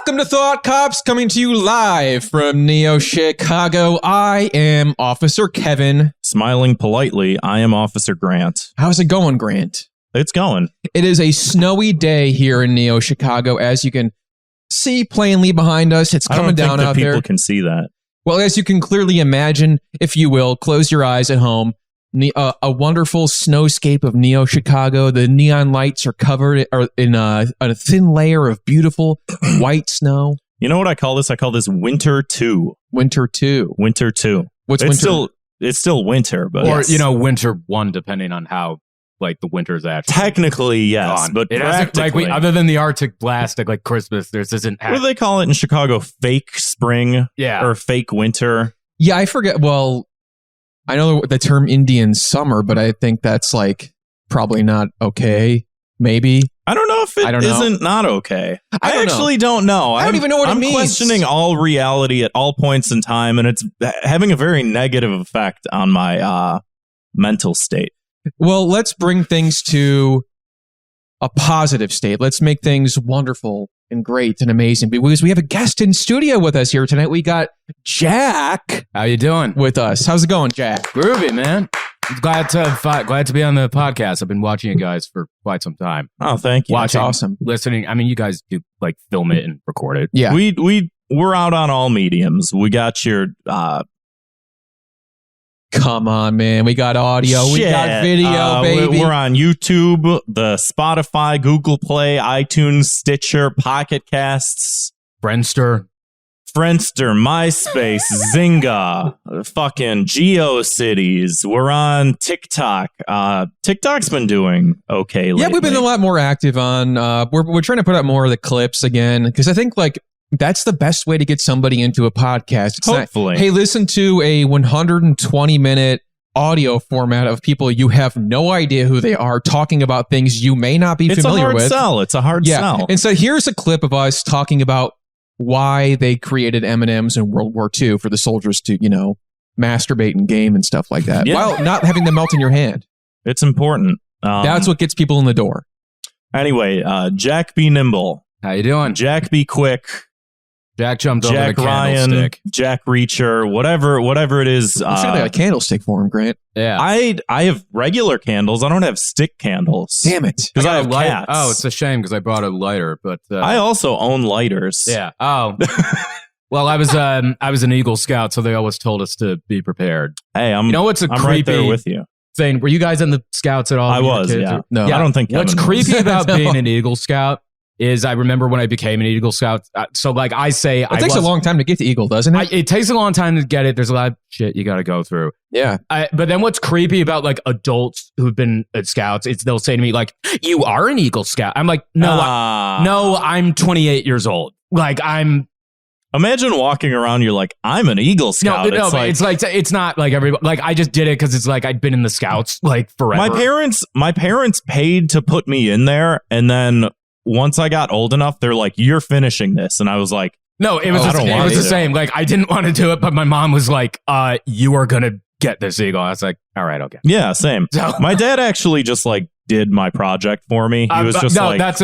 Welcome to Thought Cops, coming to you live from Neo Chicago. I am Officer Kevin. Smiling politely, I am Officer Grant. How's it going, Grant? It's going. It is a snowy day here in Neo Chicago, as you can see plainly behind us. It's coming down out there. People can see that. Well, as you can clearly imagine, if you will, close your eyes at home. A wonderful snowscape of Neo Chicago. The neon lights are covered in a thin layer of beautiful white snow. You know what I call this? I call this Winter 2. Winter 2. Winter 2. What's it's winter? It's still winter, but or Winter 1, depending on how like the winter's actually. Technically, yes, gone. but it practically, other than the Arctic blast, like Christmas, there's isn't. What do they call it in Chicago? Fake spring, or fake winter. Yeah, I forget. Well, I know the term Indian summer, but I think that's like probably not okay. Maybe. I don't know if it isn't not okay. I actually don't know. I don't even know what it means. I'm questioning all reality at all points in time, and it's having a very negative effect on my mental state. Well, let's bring things to a positive state. Let's make things wonderful and great and amazing, because we have a guest in studio with us here tonight. We got Jack. How you doing? With us. How's it going, Jack? Groovy, man. Glad to be on the podcast. I've been watching you guys for quite some time. Oh, thank you. Watching, awesome. Listening. I mean, you guys do like film it and record it. Yeah. We're out on all mediums. We got your come on, man. We got audio. We got video, baby. We're on YouTube, the Spotify, Google Play, iTunes, Stitcher, Pocket Casts, Friendster, MySpace, Zynga, fucking GeoCities. We're on TikTok. TikTok's been doing okay lately. Yeah, we've been a lot more active on. We're trying to put out more of the clips again, because I think like that's the best way to get somebody into a podcast. It's hopefully. Not, hey, listen to a 120-minute audio format of people you have no idea who they are talking about things you may not be familiar with. It's a hard sell. And so here's a clip of us talking about why they created M&Ms in World War II for the soldiers to, masturbate and game and stuff like that, while not having them melt in your hand. It's important. That's what gets people in the door. Anyway, Jack be nimble. How you doing? Jack be quick. Jack jumped over Jack the Ryan, candlestick. Jack Reacher, whatever it is. You should have a candlestick for him, Grant. Yeah. I have regular candles. I don't have stick candles. Damn it. Because I have cats. Oh, it's a shame because I brought a lighter, but I also own lighters. Yeah. Oh. Well, I was an Eagle Scout, so they always told us to be prepared. Hey, I'm what's a I'm creepy right there with you. thing? Were you guys in the Scouts at all? I was, yeah. No, I don't think what's Kevin creepy was. about being an Eagle Scout is I remember when I became an Eagle Scout. So like I say, it takes a long time to get to Eagle, doesn't it? It takes a long time to get it. There's a lot of shit you got to go through. Yeah. But then what's creepy about like adults who've been at Scouts, they'll say to me like, "You are an Eagle Scout." I'm like, "No, I'm 28 years old." Like Imagine walking around, you're like, I'm an Eagle Scout. It's not like everybody. Like I just did it because it's like I'd been in the Scouts like forever. My parents paid to put me in there, and then once I got old enough, they're like, "You're finishing this," and I was like, "No, it was the same." Like I didn't want to do it, but my mom was like, "You are gonna get this Eagle." I was like, "All right, okay." Yeah, same. So, my dad actually just like did my project for me. He was just like, that's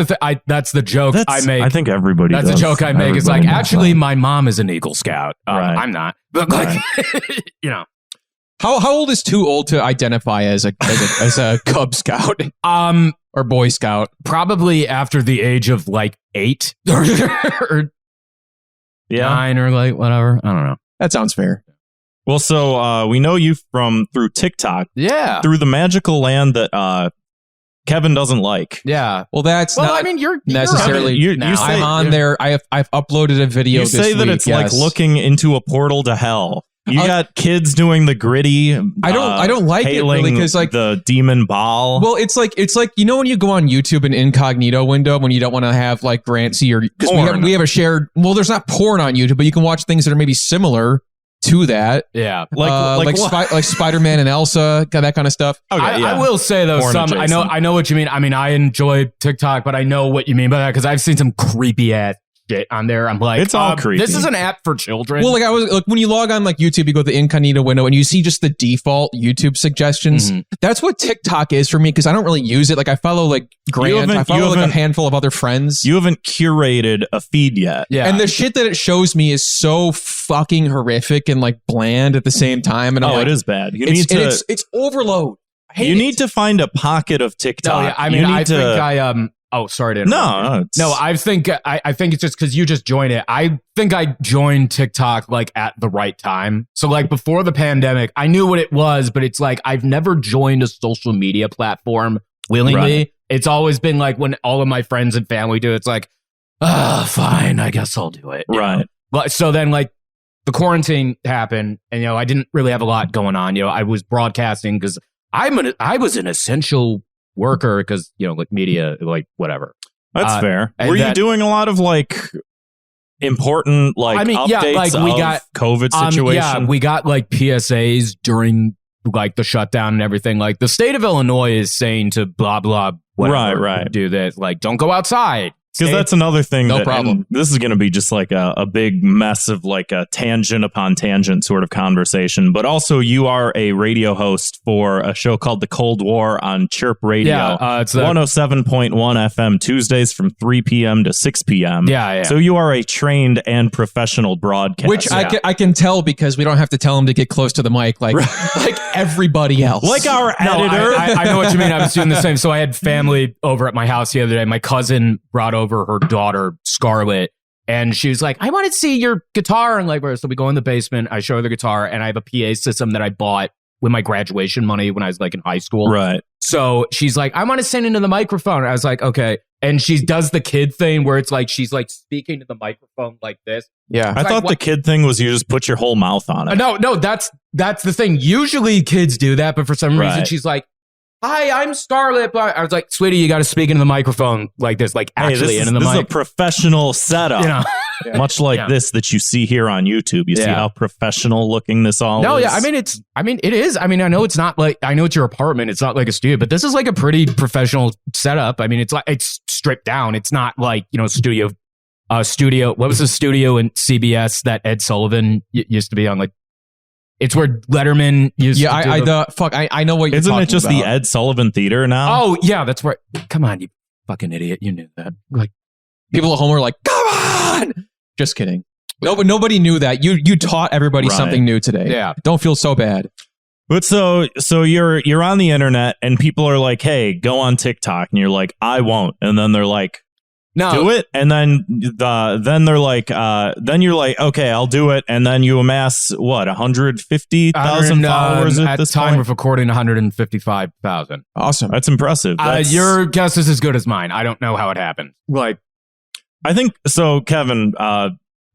the joke I make. I think everybody. That's does. a joke I make. It's like, actually, my mom is an Eagle Scout. Right. I'm not, but like, How old is too old to identify as a Cub Scout? Or Boy Scout? Probably after the age of like 8 or 9 or like whatever. I don't know. That sounds fair. Well, so we know you through TikTok. Yeah. Through the magical land that Kevin doesn't like. Yeah. Well, that's not I mean, you're necessarily. You say, I'm on there. I've uploaded a video. You say that it's like looking into a portal to hell. You got kids doing the gritty. I don't like it really because like the demon ball. Well, it's like when you go on YouTube an incognito window when you don't want to have like Grant see or because we have a shared. Well, there's not porn on YouTube, but you can watch things that are maybe similar to that. Yeah, like Spider-Man and Elsa, that kind of stuff. Okay, I will say though, I know what you mean. I mean, I enjoy TikTok, but I know what you mean by that because I've seen some creepy ass shit on there. I'm like, it's all creepy. This is an app for children. Well, like when you log on like YouTube, you go to the incognito window and you see just the default YouTube suggestions. That's what TikTok is for me because I don't really use it. Like I follow like Grant, I follow like a handful of other friends. You haven't curated a feed yet. Yeah. And the shit that it shows me is so fucking horrific and like bland at the same time. And I'm like, it is bad. It's overload. You need to find a pocket of TikTok. No, yeah, I mean, I think I oh, sorry to interrupt. No, I think it's just because you just joined it. I think I joined TikTok like at the right time. So like before the pandemic, I knew what it was, but it's like I've never joined a social media platform willingly. Right. It's always been like when all of my friends and family do, it's like, fine, I guess I'll do it. Right. But so then like the quarantine happened, and I didn't really have a lot going on. I was broadcasting because I was an essential worker because like media, like whatever. That's fair. Were you doing a lot of like important updates like we got COVID situation? Yeah, we got like PSAs during like the shutdown and everything. Like the state of Illinois is saying to blah blah whatever, right. do this, like don't go outside. Because that's another thing. No problem. This is going to be just like a big mess of like a tangent upon tangent sort of conversation. But also, you are a radio host for a show called The Cold War on Chirp Radio. Yeah, it's 107.1 FM Tuesdays from 3 p.m. to 6 p.m. Yeah. So you are a trained and professional broadcaster. Which I can tell because we don't have to tell him to get close to the mic like everybody else. Like our editor. I know what you mean. I was doing the same. So I had family over at my house the other day. My cousin brought over her daughter Scarlett, and she was like, I want to see your guitar. And like, so we go in the basement, I show her the guitar, and I have a PA system that I bought with my graduation money when I was like in high school. Right. So she's like, I want to sing into the microphone. I was like, okay. And she does the kid thing where it's like she's like speaking to the microphone like this. Yeah. I thought the kid thing was you just put your whole mouth on it. No, that's the thing. Usually kids do that, but for some reason she's like, hi, I'm Scarlett. I was like, sweetie, you got to speak into the microphone like this, like actually into the mic. This is a professional setup. Much like this that you see here on YouTube. You see how professional looking this all is? No, yeah. I mean, it is. I mean, I know it's not like, I know it's your apartment. It's not like a studio, but this is like a pretty professional setup. I mean, it's like, it's stripped down. It's not like, studio. What was the studio in CBS that Ed Sullivan used to be on? Like, it's where Letterman used to do I know what you're talking about. Isn't it just the Ed Sullivan Theater now? Oh, yeah, that's right. Come on, you fucking idiot. You knew that. Like, people at home are like, come on! Just kidding. No, but nobody knew that. You taught everybody something new today. Yeah. Don't feel so bad. But so you're on the internet and people are like, hey, go on TikTok. And you're like, I won't. And then they're like, no, do it. And then they're like, then you're like, okay, I'll do it. And then you amass 150,000 followers at this time point? of recording, 155,000. Awesome. That's impressive. Your guess is as good as mine. I don't know how it happened. Like, I think so, Kevin.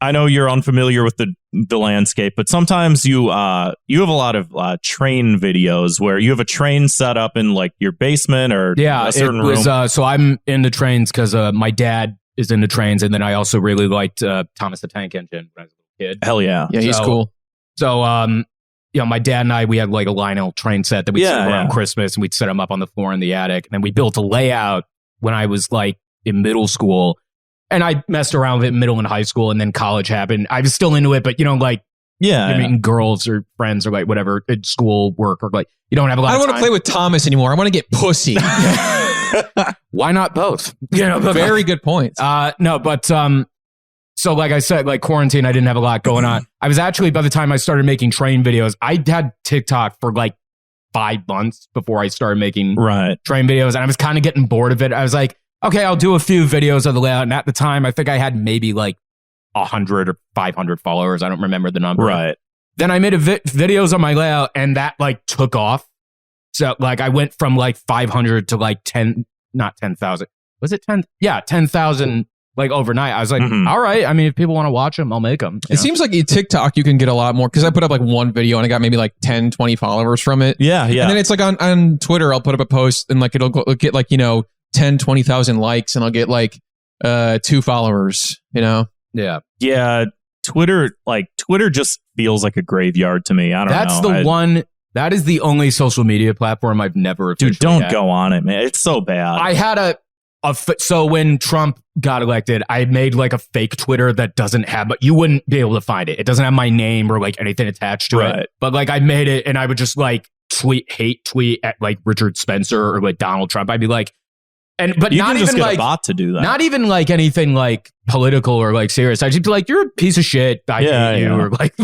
I know you're unfamiliar with the landscape, but sometimes you have a lot of train videos where you have a train set up in like your basement or a certain room. So I'm into trains because my dad is into trains, and then I also really liked Thomas the Tank Engine when I was a little kid. Hell yeah, yeah, he's cool. So my dad and I, we had like a Lionel train set that we'd set up around Christmas, and we'd set them up on the floor in the attic, and then we built a layout when I was like in middle school. And I messed around with it in middle and high school, and then college happened. I was still into it, but you're meeting girls or friends or like whatever at school, work, or like you don't have a lot. I don't want to play with Thomas anymore. I want to get pussy. Why not both? Very good point. So like I said, like quarantine, I didn't have a lot going on. I was actually, by the time I started making train videos, I had TikTok for like 5 months before I started making train videos, and I was kind of getting bored of it. I was like, okay, I'll do a few videos of the layout. And at the time, I think I had maybe like 100 or 500 followers. I don't remember the number. Right. Then I made videos on my layout, and that like took off. So like I went from like 500 to like 10,000. Was it 10? Yeah, 10,000 like overnight. I was like, all right. I mean, if people want to watch them, I'll make them. It seems like TikTok, you can get a lot more because I put up like one video and I got maybe like 10, 20 followers from it. Yeah. And then it's like on Twitter, I'll put up a post and like it'll get like, 10, 20,000 likes and I'll get like 2 followers, Yeah. Yeah. Twitter just feels like a graveyard to me. I don't know. That is the only social media platform I've never Dude, don't go on it, man. It's so bad. So when Trump got elected, I made like a fake Twitter that doesn't have, but you wouldn't be able to find it. It doesn't have my name or like anything attached to it. But like I made it and I would just like hate tweet at like Richard Spencer or like Donald Trump. I'd be like, but you not can even just get like a bot to do that. Not even like anything like political or like serious. I'd just be like, you're a piece of shit. I hate you or like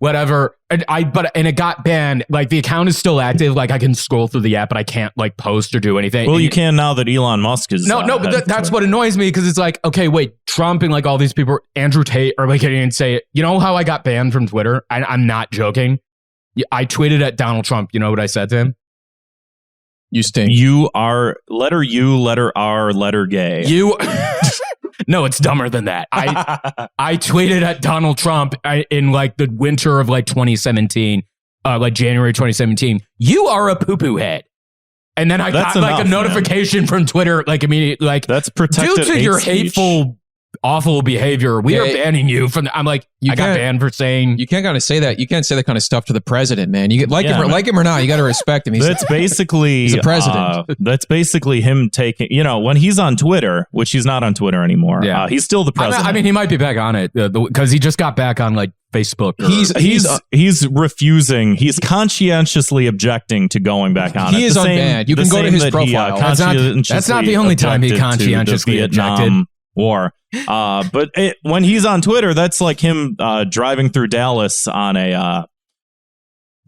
whatever. And it got banned. Like the account is still active. Like I can scroll through the app, but I can't like post or do anything. Well, you can now that Elon Musk is. But that's what annoys me because it's like, okay, wait, Trump and like all these people, Andrew Tate are like getting and say, you know how I got banned from Twitter? I'm not joking. I tweeted at Donald Trump. You know what I said to him? You stink. You are letter U, letter R, letter gay. You. No, it's dumber than that. I tweeted at Donald Trump in like the winter of like 2017, like January 2017. You are a poo-poo head. And then I got like a notification from Twitter, like immediately, like that's protected due to your speech. Hateful, awful behavior, we are banning you from. I'm like, I got banned for saying you can't kind of say that. You can't say that kind of stuff to the president, man. You like him or not, you got to respect him. That's basically he's the president. That's basically him taking. You know, when he's on Twitter, which he's not on Twitter anymore. Yeah. He's still the president. I mean, he might be back on it because he just got back on like Facebook. He's refusing. He's conscientiously objecting to going back on. He is unbanned. You can go to his profile. That's not the only time he conscientiously objected. War. But when he's on Twitter, that's like him driving through Dallas on a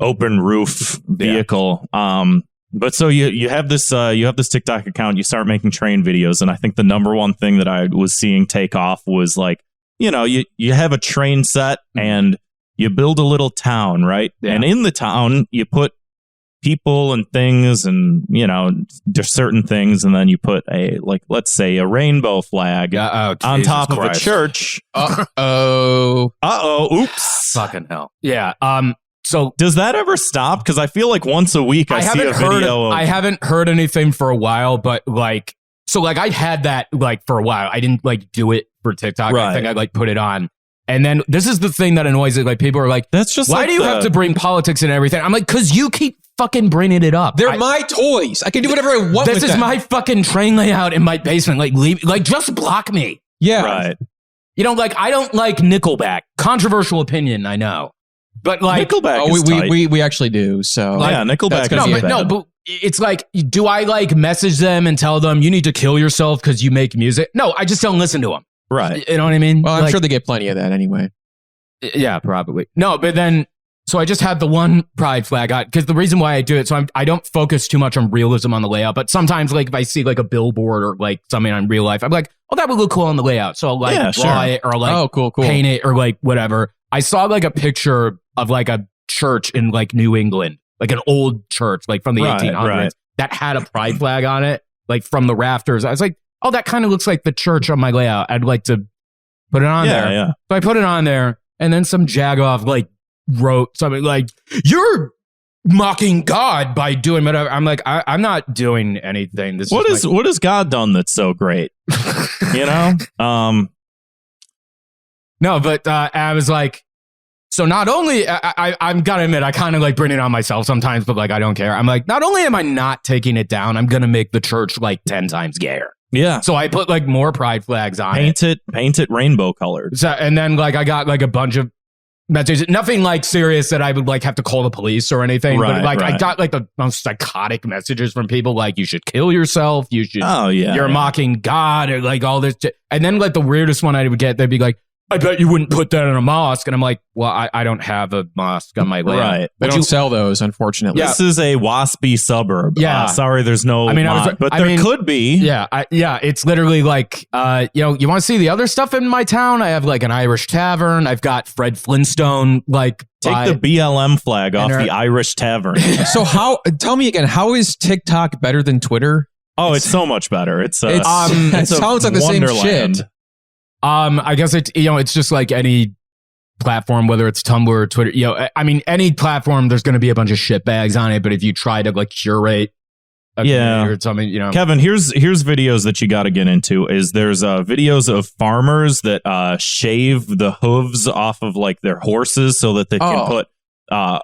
open roof vehicle. But so you have this TikTok account. You start making train videos, and I think the number one thing that I was seeing take off was like, you know, you have a train set and you build a little town, right? Yeah. And in the town, you put people and things and, you know, certain things. And then you put let's say a rainbow flag on top of a church. Oops. Fucking hell. Yeah. So does that ever stop? Because I feel like once a week I see a video. I haven't heard anything for a while, but like, so like I had that like for a while. I didn't like do it for TikTok. Right. I think I like put it on. And then this is the thing that annoys it. Like people are like, that's just why do you have to bring politics and everything? I'm like, because you keep fucking bringing it up. They're my toys. I can do whatever I want. This is my fucking train layout in my basement. Like just block me. Yeah. Right. You know, like I don't like Nickelback. Controversial opinion, I know. But like Nickelback is tight. we actually do. So like, yeah, Nickelback is but it's like, do I like message them and tell them you need to kill yourself because you make music? No, I just don't listen to them. Right. You know what I mean? Well, I'm sure they get plenty of that anyway. Yeah, probably. No, but then, so I just had the one pride flag out because the reason why I do it, so I don't focus too much on realism on the layout, but sometimes like if I see like a billboard or like something on real life, I'm like, oh, that would look cool on the layout. So I'll like draw it or like cool. paint it or like whatever. I saw like a picture of like a church in like New England, like an old church, like from the 1800s that had a pride flag on it, like from the rafters. I was like, oh, that kind of looks like the church on my layout. I'd like to put it on there. Yeah. So I put it on there, and then some jagoff like wrote something like, you're mocking God by doing whatever. I'm like, I'm not doing anything. What has God done that's so great? You know? No, but I was like, so not only, I'm gotta admit, I kind of like bring it on myself sometimes, but like, I don't care. I'm like, not only am I not taking it down, I'm gonna make the church like 10 times gayer. Yeah. So I put like more pride flags on it. Paint it rainbow colored. So, and then like I got like a bunch of messages, nothing like serious that I would like have to call the police or anything. But like I got like the most psychotic messages from people like, you should kill yourself. You should. Oh yeah. You're mocking God or like all this. And then like the weirdest one I would get, they'd be like, I bet you wouldn't put that in a mosque. And I'm like, well, I don't have a mosque on my layout. Right. They don't sell those, unfortunately. Yeah. This is a waspy suburb. Yeah. Sorry, there's no but there could be. Yeah. It's literally like, you know, you want to see the other stuff in my town? I have like an Irish tavern. I've got Fred Flintstone, like. Take the BLM flag off the Irish tavern. So tell me again, how is TikTok better than Twitter? Oh, it's so much better. It sounds like the same shit. I guess it's just like any platform, whether it's Tumblr or Twitter, you know, I mean, any platform, there's going to be a bunch of shit bags on it. But if you try to like curate a community or something, you know, Kevin, here's videos that you got to get into there's videos of farmers that shave the hooves off of like their horses so that they can put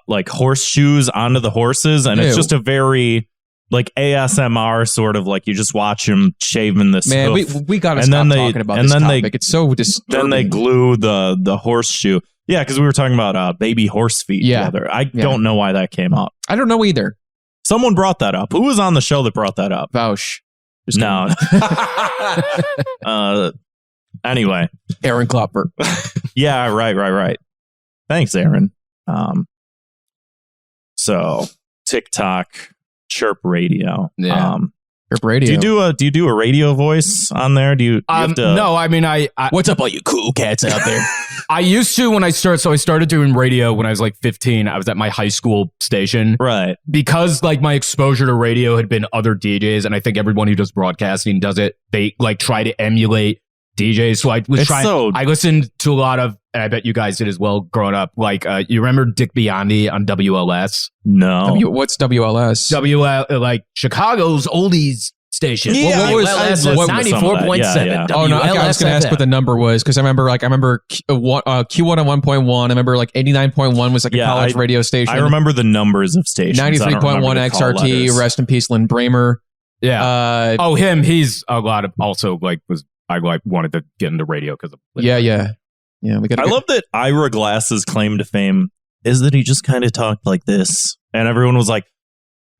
like horseshoes onto the horses. And it's just a very like ASMR sort of like you just watch him shaving this. Man, we gotta stop talking about this topic. It's so disturbing. Then they glue the horseshoe. Yeah, because we were talking about baby horse feet together. I don't know why that came up. I don't know either. Someone brought that up. Who was on the show that brought that up? Vouch. No. Anyway. Aaron Klopper. Yeah, right. Thanks, Aaron. So TikTok, Chirp Radio. Yeah. Chirp Radio. Do you do a radio voice on there? Do you have to? No, I mean I what's up, all you cool cats out there? I used to when I started. So I started doing radio when I was like 15. I was at my high school station, right? Because like my exposure to radio had been other DJs, and I think everyone who does broadcasting does it. They like try to emulate DJs. So I was trying. I listened to a lot of, and I bet you guys did as well growing up. Like you remember Dick Biondi on WLS? No. What's WLS? Like Chicago's oldies station. Yeah, what was 94.7. Oh no, I was going to ask what the number was because I remember Q1 on 1.1. I remember like 89.1 was like a college radio station. I remember the numbers of stations. 93.1 XRT. Rest in peace, Lynn Bramer. Yeah. Him. He's a lot of also like was I like wanted to get into radio because of Yeah. We got. I love that Ira Glass's claim to fame is that he just kind of talked like this, and everyone was like,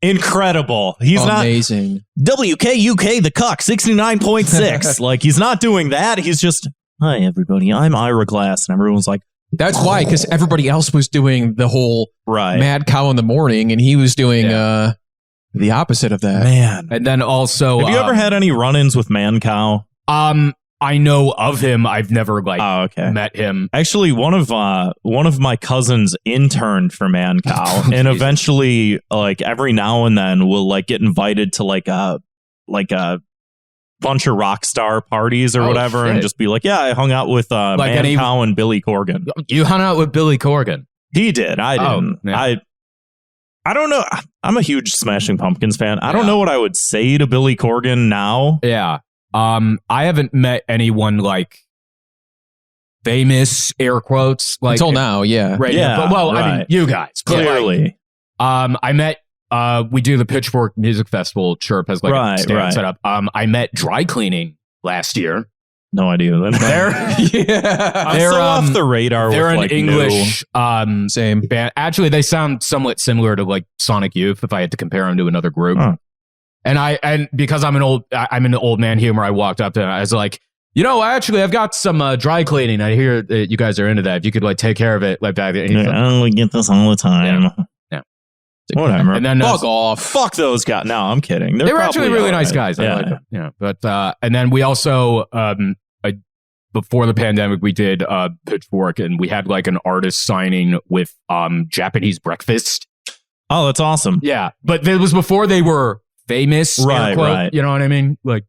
incredible. He's amazing. Not WKUK the Cuck 69.6. Like he's not doing that. He's just, hi everybody, I'm Ira Glass, and everyone's like, that's why, because everybody else was doing the whole Mad Cow in the morning, and he was doing the opposite of that. Man. And then also, have you ever had any run-ins with Man Cow? I know of him. I've never met him. Actually, one of my cousins interned for Man Cow, and eventually, like every now and then, will like get invited to like a bunch of rock star parties or whatever, and just be like, "Yeah, I hung out with Man Cow and Billy Corgan." You hung out with Billy Corgan? He did. I didn't. Yeah. I don't know. I'm a huge Smashing Pumpkins fan. I don't know what I would say to Billy Corgan now. Yeah. I haven't met anyone like famous, air quotes, like until now. Yeah. Right. Yeah. But, I mean, you guys clearly. I met. We do the Pitchfork Music Festival. Chirp has like a stand set up. I met Dry Cleaning last year. No idea. They're so off the radar. They're with, an like, English same band. Actually, they sound somewhat similar to like Sonic Youth if I had to compare them to another group. Huh. And because I'm in the old man humor, I walked up to him. I was like, I've got some dry cleaning. I hear that you guys are into that. If you could like take care of it, like back then. We get this all the time. Yeah. Whatever. And then fuck off. Fuck those guys. No, I'm kidding. They were actually really nice guys. I like them. Yeah. But and then we also before the pandemic, we did Pitchfork, and we had like an artist signing with Japanese Breakfast. Oh, that's awesome. Yeah, but it was before they were famous, right. You know what I mean? Like,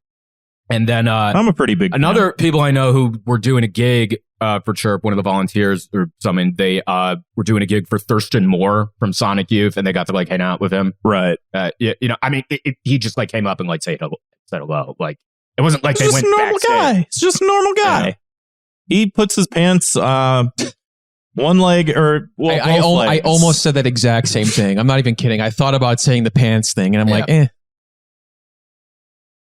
and then I'm a pretty big another people I know who were doing a gig for Chirp, one of the volunteers or something. They were doing a gig for Thurston Moore from Sonic Youth, and they got to like hang out with him. Right. I mean, he just like came up and like said hello. Like it wasn't like it's they went backstage. Guy. It's just a normal guy. Yeah. He puts his pants one leg or I almost said that exact same thing. I'm not even kidding. I thought about saying the pants thing, and I'm like, eh.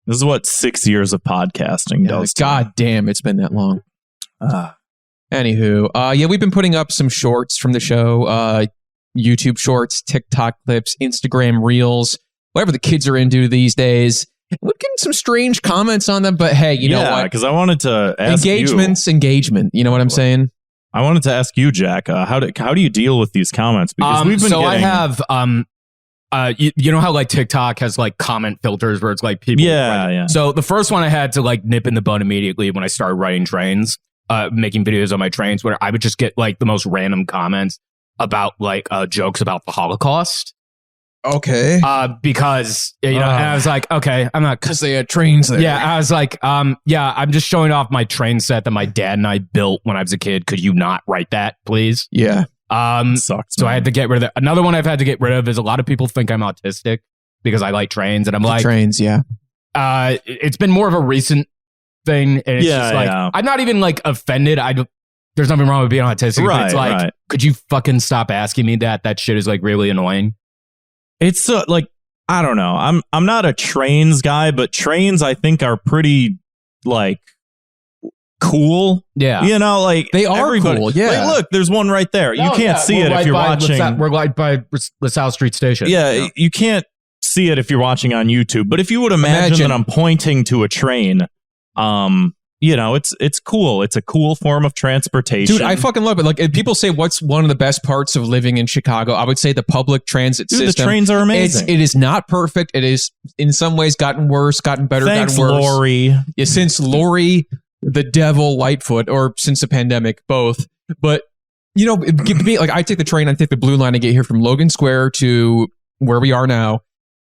This is what 6 years of podcasting does. God damn, it's been that long. Anywho, we've been putting up some shorts from the show, YouTube shorts, TikTok clips, Instagram reels, whatever the kids are into these days. We're getting some strange comments on them, but hey, you know what? Because I wanted to ask engagement. You know what I'm saying? I wanted to ask you, Jack, how do you deal with these comments? Because we've been I have you know how like TikTok has like comment filters where it's like people. Yeah. So the first one I had to like nip in the bud immediately when I started writing trains, making videos on my trains, where I would just get like the most random comments about like jokes about the Holocaust. Okay. Because and I was like, okay, I'm not because they had trains there. Yeah, I was like, I'm just showing off my train set that my dad and I built when I was a kid. Could you not write that, please? Yeah. Sucks. So I had to get rid of that. Another one I've had to get rid of is a lot of people think I'm autistic because I like trains, and I'm like trains. Yeah. It's been more of a recent thing, and it's just like I'm not even like offended. There's nothing wrong with being autistic. Right. But it's like, could you fucking stop asking me that? That shit is like really annoying. It's like I don't know. I'm not a trains guy, but trains I think are pretty like cool. Yeah. You know, like they are cool. Yeah. Like, look, there's one right there. You can't see it if you're watching. We're right by LaSalle Street Station. Yeah, you can't see it if you're watching on YouTube. But if you would imagine that I'm pointing to a train, you know, it's cool. It's a cool form of transportation. Dude, I fucking love it. Like, if people say what's one of the best parts of living in Chicago, I would say the public transit system. The trains are amazing. It is not perfect. It is in some ways gotten worse, gotten better, Thanks, gotten worse. Lori. Yeah, since Lori, the devil, Lightfoot, or since the pandemic, both. But, you know, like I take the train, I take the blue line to get here from Logan Square to where we are now.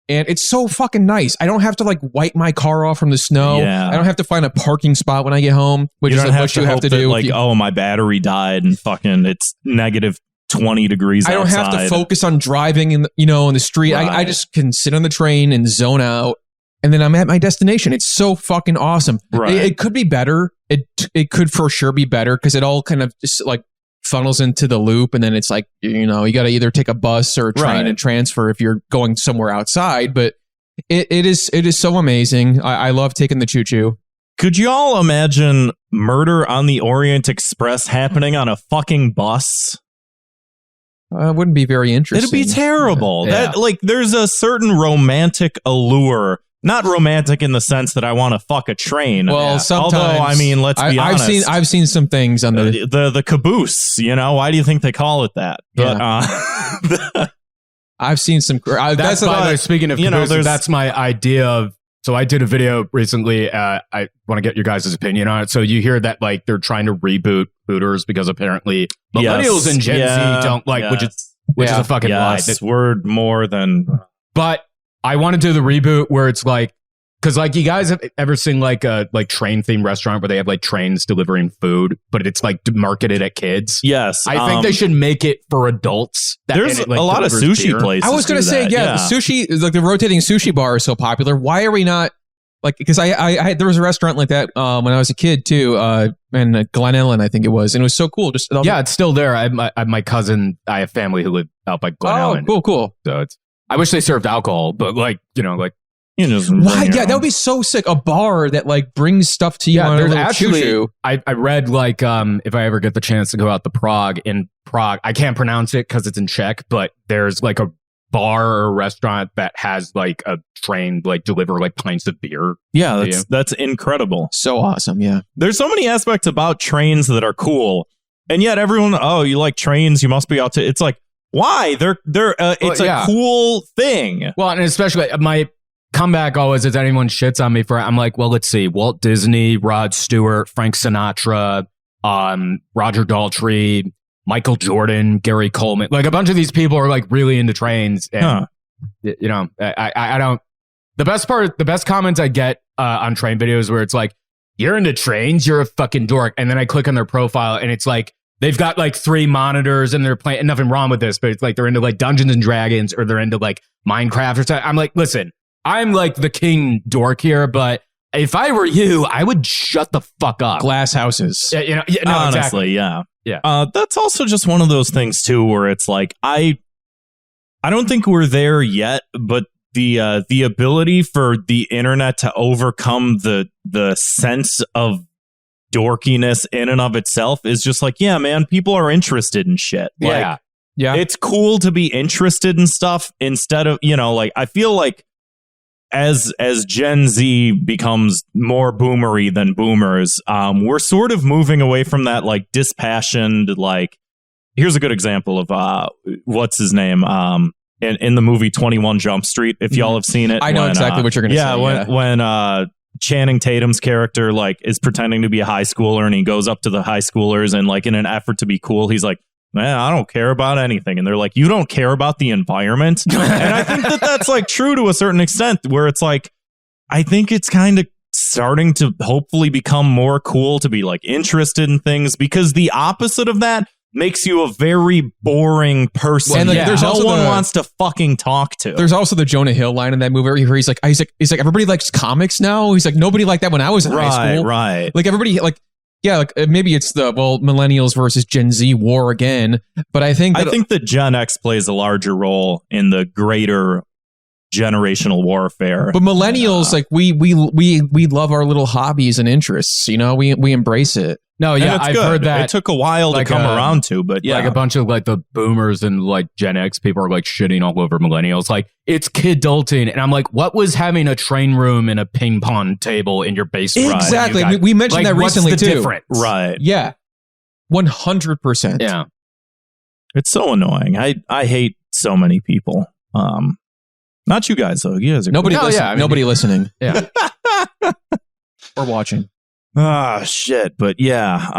And it's so fucking nice. I don't have to like wipe my car off from the snow. Yeah. I don't have to find a parking spot when I get home, which is like what you have to do. Like, oh, my battery died and fucking it's negative 20 degrees I don't outside. have to focus on driving in the street. Right. I just can sit on the train and zone out, and then I'm at my destination. It's so fucking awesome. Right. It could be better. It could for sure be better because it all kind of just like funnels into the loop, and then it's like, you know, you got to either take a bus or a train and transfer if you're going somewhere outside. But it is so amazing. I love taking the choo-choo. Could you all imagine Murder on the Orient Express happening on a fucking bus? It wouldn't be very interesting. It'd be terrible. Yeah. That like there's a certain romantic allure. Not romantic in the sense that I want to fuck a train. Well, sometimes. Although, I mean, let's be honest. I've seen some things on the caboose. You know, why do you think they call it that? But I've seen some. That's by the way, speaking of cabooses, that's my idea of. So I did a video recently. I want to get your guys' opinion on it. So you hear that like they're trying to reboot Hooters because apparently millennials and Gen Z don't like, which is a fucking lie. Word more than. But I want to do the reboot where it's like, because like you guys have ever seen like a train themed restaurant where they have like trains delivering food, but it's like marketed at kids. Yes, I think they should make it for adults. There's a lot of sushi places. I was going to say, the sushi, like the rotating sushi bar is so popular. Why are we not like? Because I there was a restaurant like that when I was a kid too, in Glen Ellen, I think it was, and it was so cool. Just it's still there. My cousin, I have family who live out by Glen Ellen. Cool. So I wish they served alcohol, but like, you know, like. Why? Yeah, that would be so sick. A bar that like brings stuff to you. Yeah, there's actually. I read like if I ever get the chance to go out to Prague, I can't pronounce it because it's in Czech, but there's like a bar or a restaurant that has like a train like deliver like pints of beer. Yeah, that's incredible. So awesome. Yeah, there's so many aspects about trains that are cool, and yet everyone, oh, you like trains, you must be out to. It's like, why? It's a cool thing. Well, and especially my comeback always is anyone shits on me for it. I'm like, well, let's see. Walt Disney, Rod Stewart, Frank Sinatra, Roger Daltrey, Michael Jordan, Gary Coleman. Like a bunch of these people are like really into trains. And, you know, I don't. The best comments I get on train videos where it's like, you're into trains, you're a fucking dork. And then I click on their profile and it's like, they've got like 3 monitors and they're playing, and nothing wrong with this, but it's like they're into like Dungeons and Dragons or they're into like Minecraft or something. I'm like, listen, I'm like the king dork here, but if I were you, I would shut the fuck up. Glass houses. Yeah, you know, honestly, exactly. Yeah. That's also just one of those things too, where it's like, I don't think we're there yet, but the ability for the internet to overcome the sense of dorkiness in and of itself is just like, yeah, man, people are interested in shit. Like, yeah. It's cool to be interested in stuff instead of, you know, like, I feel like as Gen Z becomes more boomery than boomers, we're sort of moving away from that, like, dispassioned, like, here's a good example of, what's his name? In the movie 21 Jump Street, if y'all have seen it. I know exactly what you're going to say. When Channing Tatum's character like is pretending to be a high schooler and he goes up to the high schoolers and like in an effort to be cool, he's like, man, I don't care about anything. And they're like, you don't care about the environment? And I think that's like true to a certain extent, where it's like, I think it's kind of starting to hopefully become more cool to be like interested in things, because the opposite of that makes you a very boring person. And like, there's no also one wants to fucking talk to. There's also the Jonah Hill line in that movie where he's like everybody likes comics now. He's like, nobody liked that when I was in high school. Right. Like everybody like, yeah, like maybe it's the millennials versus Gen Z war again. But I think that Gen X plays a larger role in the greater generational warfare. But millennials, like we love our little hobbies and interests. You know, we embrace it. No, yeah, I've heard that. It took a while to come around to, but yeah. Like a bunch of like the boomers and like Gen X people are like shitting all over millennials. Like, it's kidulting. And I'm like, what was having a train room and a ping pong table in your basement? Exactly. We mentioned that recently what's the too. Difference? Right. Yeah. 100%. Yeah. It's so annoying. I hate so many people. Not you guys though. You guys are nobody. cool. Nobody listening. Yeah. Or watching. Ah, shit. But yeah,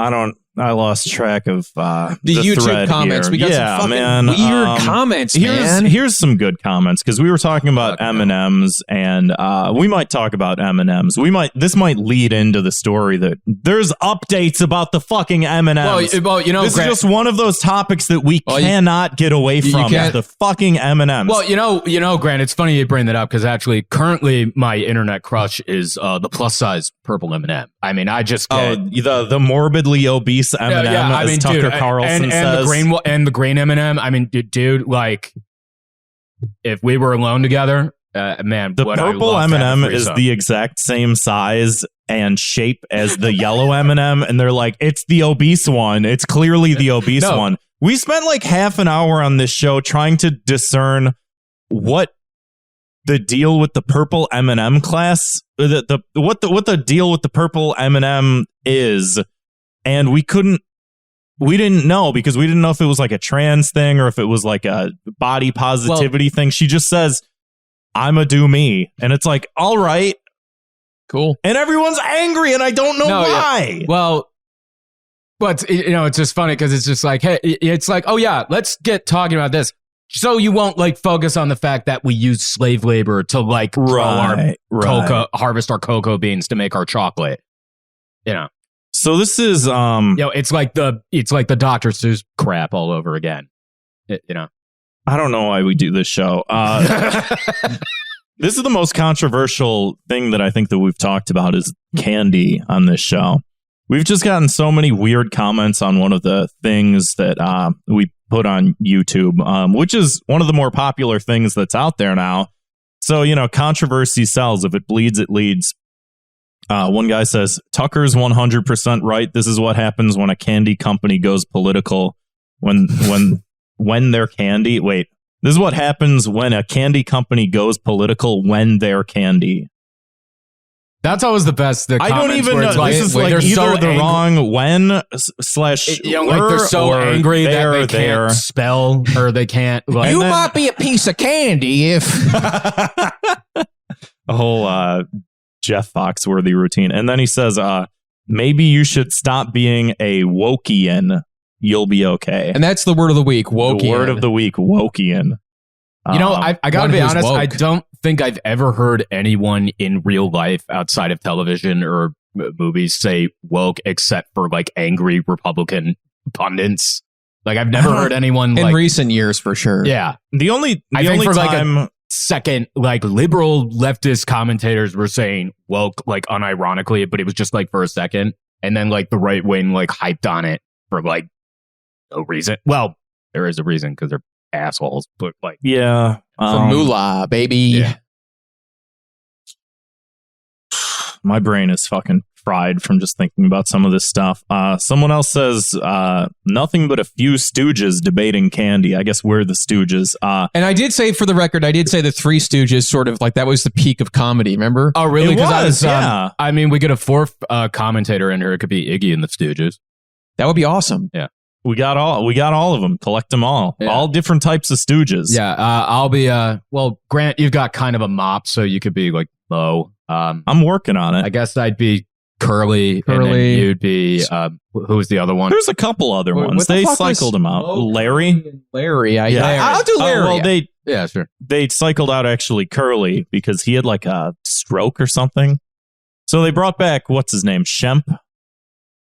I lost track of the YouTube comments. Here. We got some fucking weird comments, man. Here's some good comments because we were talking about M&Ms, and we might talk about M&Ms. This might lead into the story that there's updates about the fucking M&Ms. Well, you know, this is just one of those topics that we cannot get away from. The fucking M&Ms. Well, you know, Grant, it's funny you bring that up because actually, currently, my internet crush is the plus size purple M&M. I mean, I just get the morbidly obese M&M, I mean, as Tucker Carlson says. The green M&M. I mean, dude, like, if we were alone together, man, the purple M&M is the exact same size and shape as the yellow M&M, and they're like, it's the obese one. It's clearly the obese one. We spent like half an hour on this show trying to discern what the deal with the purple M&M class, what the deal with the purple M&M is. And we didn't know because we didn't know if it was like a trans thing or if it was like a body positivity thing. She just says, I'm a do me. And it's like, all right. Cool. And everyone's angry and I don't know why. Yeah. Well, but you know, it's just funny because it's just like, hey, it's like, oh yeah, let's get talking about this. So you won't like focus on the fact that we use slave labor to like harvest our cocoa beans to make our chocolate. You know. So this is it's like the Dr. Seuss crap all over again. You know. I don't know why we do this show. This is the most controversial thing that I think that we've talked about is candy on this show. We've just gotten so many weird comments on one of the things that we put on YouTube, which is one of the more popular things that's out there now. So, you know, controversy sells. If it bleeds, it leads. One guy says, Tucker's 100% right. This is what happens when a candy company goes political. When their candy... Wait. This is what happens when a candy company goes political when they're candy. That's always the best. I don't even know. This is like either the wrong when slash you know, like they're so angry that they can't spell or they can't. Like, you might be a piece of candy if a whole Jeff Foxworthy routine. And then he says, maybe you should stop being a Wokian. You'll be okay. And that's the word of the week, Wokian. The word of the week, Wokian. You know, I gotta be honest, I don't think I've ever heard anyone in real life outside of television or movies say woke except for like angry Republican pundits. Like I've never heard anyone in recent years for sure. Yeah. The only time like a second, like liberal leftist commentators were saying woke like unironically, but it was just like for a second. And then like the right wing like hyped on it for like no reason. Well, there is a reason because they're assholes, but like yeah, for moolah, baby. Yeah. My brain is fucking fried from just thinking about some of this stuff. Someone else says nothing but a few stooges debating candy. I guess we're the stooges. And I did say, for the record, the Three Stooges sort of like that was the peak of comedy. Remember? Oh, really? Because yeah. I mean, we get a fourth commentator in here. It could be Iggy and the Stooges. That would be awesome. Yeah. We got all of them. Collect them all. Yeah. All different types of stooges. Yeah. I'll be well, Grant, you've got kind of a mop, so you could be like Mo. I'm working on it. I guess I'd be Curly. And then you'd be who's the other one? There's a couple other ones. They cycled them out. Larry. Larry. I'll do Larry. Well, yeah, sure. They cycled out actually Curly because he had like a stroke or something. So they brought back what's his name, Shemp.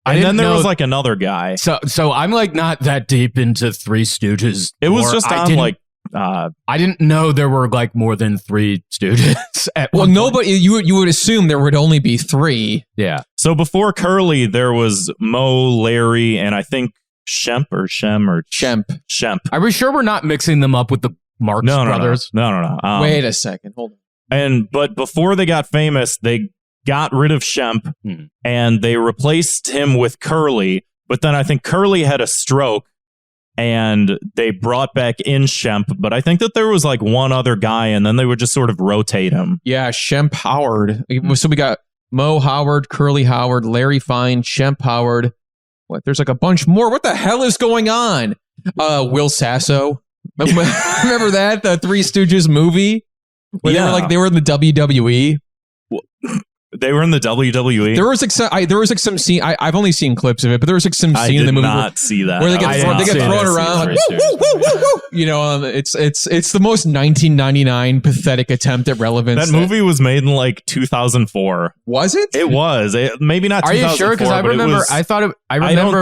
And then there was like another guy. So I'm like not that deep into Three Stooges. It was just on like I didn't know there were like more than Three Stooges. Well, nobody. You would assume there would only be three. Yeah. So before Curly, there was Mo, Larry, and I think Shemp. Shemp. Shemp. Are we sure we're not mixing them up with the Marx Brothers. No. Wait a second. Hold on. But before they got famous, they got rid of Shemp and they replaced him with Curly. But then I think Curly had a stroke and they brought back in Shemp. But I think that there was like one other guy and then they would just sort of rotate him. Yeah, Shemp Howard. So we got Mo Howard, Curly Howard, Larry Fine, Shemp Howard. What? There's like a bunch more. What the hell is going on? Will Sasso. Remember that? The Three Stooges movie? Where they were in the WWE. They were in the WWE. There was like some scene. I've only seen clips of it, but there was like some scene in the movie. I did not see that. Where they get thrown around. Like, woo. You know, it's the most 1999 pathetic attempt at relevance. That movie was made in like 2004. Was it? It was. Maybe not. Are 2004, you sure? Because I remember. I don't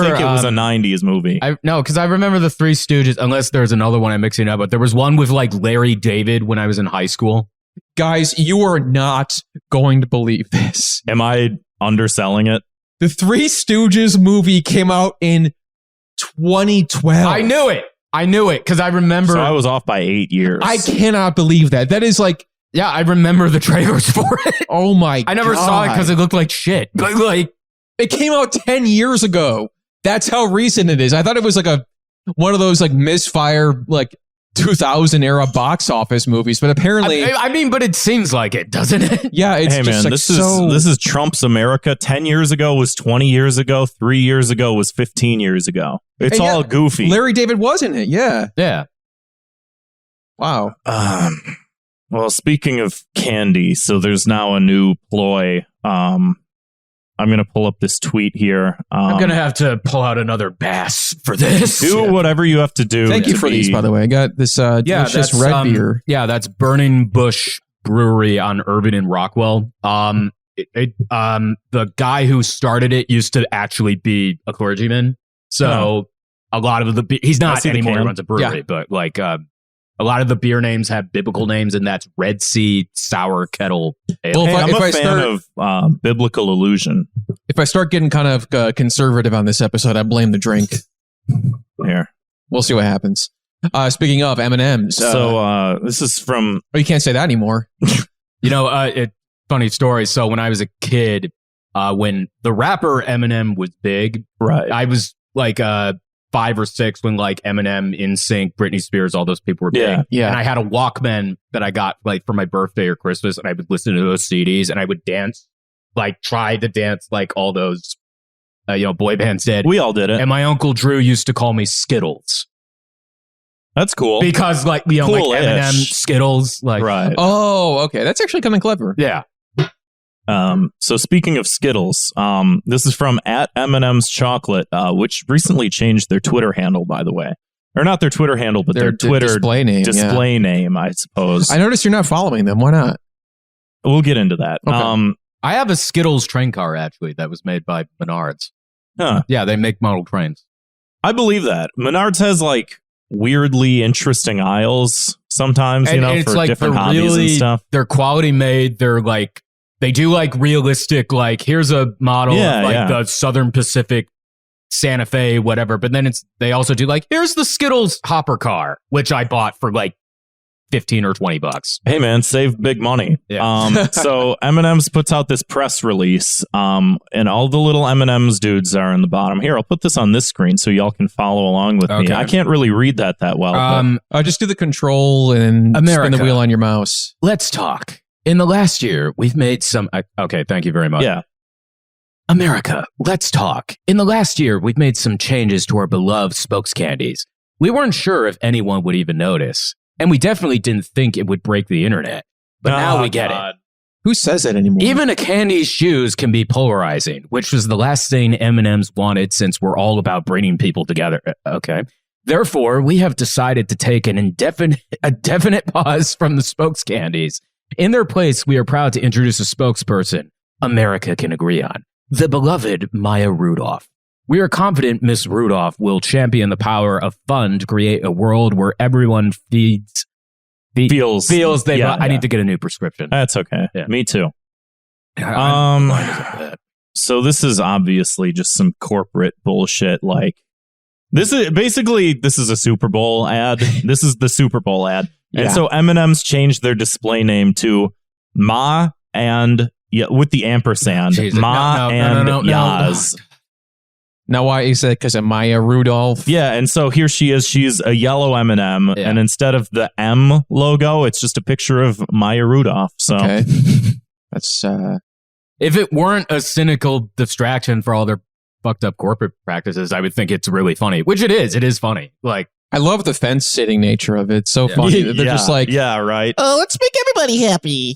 think it was a 90s movie. No, because I remember the Three Stooges. Unless there's another one I'm mixing up, but there was one with like Larry David when I was in high school. Guys, you are not going to believe this. Am I underselling it? The Three Stooges movie came out in 2012. I knew it because I remember. So I was off by 8 years. I cannot believe that. That is like, yeah, I remember the trailers for it. Oh my God. I never saw it because it looked like shit. Like it came out 10 years ago. That's how recent it is. I thought it was like one of those like misfire like 2000 era box office movies, but apparently but it seems like it, doesn't it? Yeah, it's hey just man, like this is Trump's America. 10 years ago was 20 years ago. 3 years ago was 15 years ago. It's all goofy. Larry David was in it. Yeah. Wow. Well, speaking of candy, so there's now a new ploy. I'm going to pull up this tweet here. I'm going to have to pull out another bass for this. Do whatever you have to do. Thank you for these, by the way. I got this delicious red beer. Yeah, that's Burning Bush Brewery on Urban and Rockwell. The guy who started it used to actually be a clergyman. So a lot of he's not anymore. He runs a brewery, but like a lot of the beer names have biblical names, and that's Red Sea Sour Kettle Ale. Well, I'm a fan of biblical illusion. If I start getting kind of conservative on this episode, I blame the drink. Here. We'll see what happens. Speaking of M&Ms. So this is from... Oh, you can't say that anymore. Funny story. So when I was a kid, when the rapper Eminem was big, right? I was like... 5 or 6 when like Eminem, NSYNC, Britney Spears, all those people were big. Yeah. And I had a Walkman that I got like for my birthday or Christmas, and I would listen to those CDs and I would dance, like try to dance like all those, boy bands did. We all did it. And my Uncle Drew used to call me Skittles. That's cool. Because like, like Eminem, Skittles, like. Right. Oh, okay. That's actually kind of clever. Yeah. So speaking of Skittles, this is from @M&Ms Chocolate, which recently changed their Twitter handle, by the way. Or not their Twitter handle, but their Twitter display name, I suppose. I noticed you're not following them. Why not? We'll get into that. Okay. I have a Skittles train car, actually, that was made by Menards. Huh. Yeah, they make model trains. I believe that. Menards has like weirdly interesting aisles sometimes, for like different hobbies and stuff. They're quality made. They're like, they do like realistic, like here's a model of like the Southern Pacific Santa Fe, whatever. But then they also do like, here's the Skittles hopper car, which I bought for like $15 or $20. Hey man, save big money. Yeah. So M&M's puts out this press release, and all the little M&M's dudes are in the bottom. Here, I'll put this on this screen so y'all can follow along with me. I can't really read that well. Just do the control and spin the wheel on your mouse. Let's talk. In the last year, we've made some... Okay, thank you very much. Yeah. America, let's talk. In the last year, we've made some changes to our beloved spokes candies. We weren't sure if anyone would even notice, and we definitely didn't think it would break the internet. But now we get it. Who says that anymore? Even a candy's shoes can be polarizing, which was the last thing M&M's wanted since we're all about bringing people together. Okay. Therefore, we have decided to take a definite pause from the spokes candies. In their place, we are proud to introduce a spokesperson America can agree on, the beloved Maya Rudolph. We are confident Miss Rudolph will champion the power of fun to create a world where everyone feels they. I need to get a new prescription. That's okay. Yeah. Me too. So this is obviously just some corporate bullshit. Like this is a Super Bowl ad. This is the Super Bowl ad. And so M&M's changed their display name to Ma and with the ampersand. Ma and Yaz. Now, why is that? Because of Maya Rudolph? Yeah, and so here she is. She's a yellow M&M, and instead of the M logo, it's just a picture of Maya Rudolph. So okay. That's if it weren't a cynical distraction for all their fucked up corporate practices, I would think it's really funny. Which it is. It is funny. Like, I love the fence sitting nature of it. It's so funny. They're just like, yeah, right. Oh, let's make everybody happy.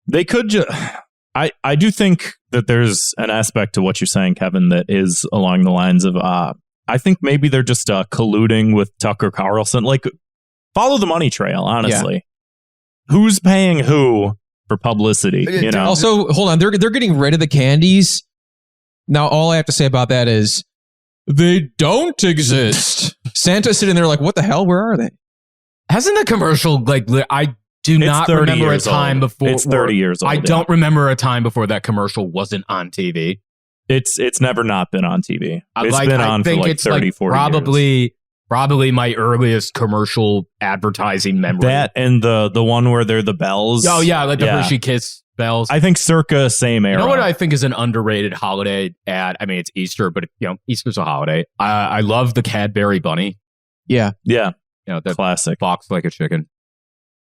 They could just. I do think that there's an aspect to what you're saying, Kevin, that is along the lines of, I think maybe they're just colluding with Tucker Carlson. Like, follow the money trail, honestly. Yeah. Who's paying who for publicity? You know. Also, hold on. They're getting rid of the candies. Now, all I have to say about that is they don't exist. Santa's sitting there like, what the hell? Where are they? Hasn't the commercial, like, I do not remember a time before. It's 30 years old. I don't remember a time before that commercial wasn't on TV. It's never not been on TV. It's been on for like 30, 40 years. Probably my earliest commercial advertising memory. That and the one where they're the bells. Oh, yeah, like the Hershey Kiss bells. I think circa same era. You know what I think is an underrated holiday ad? I mean, it's Easter, but Easter's a holiday. I love the Cadbury Bunny. Yeah. Yeah. The classic. Box like a chicken.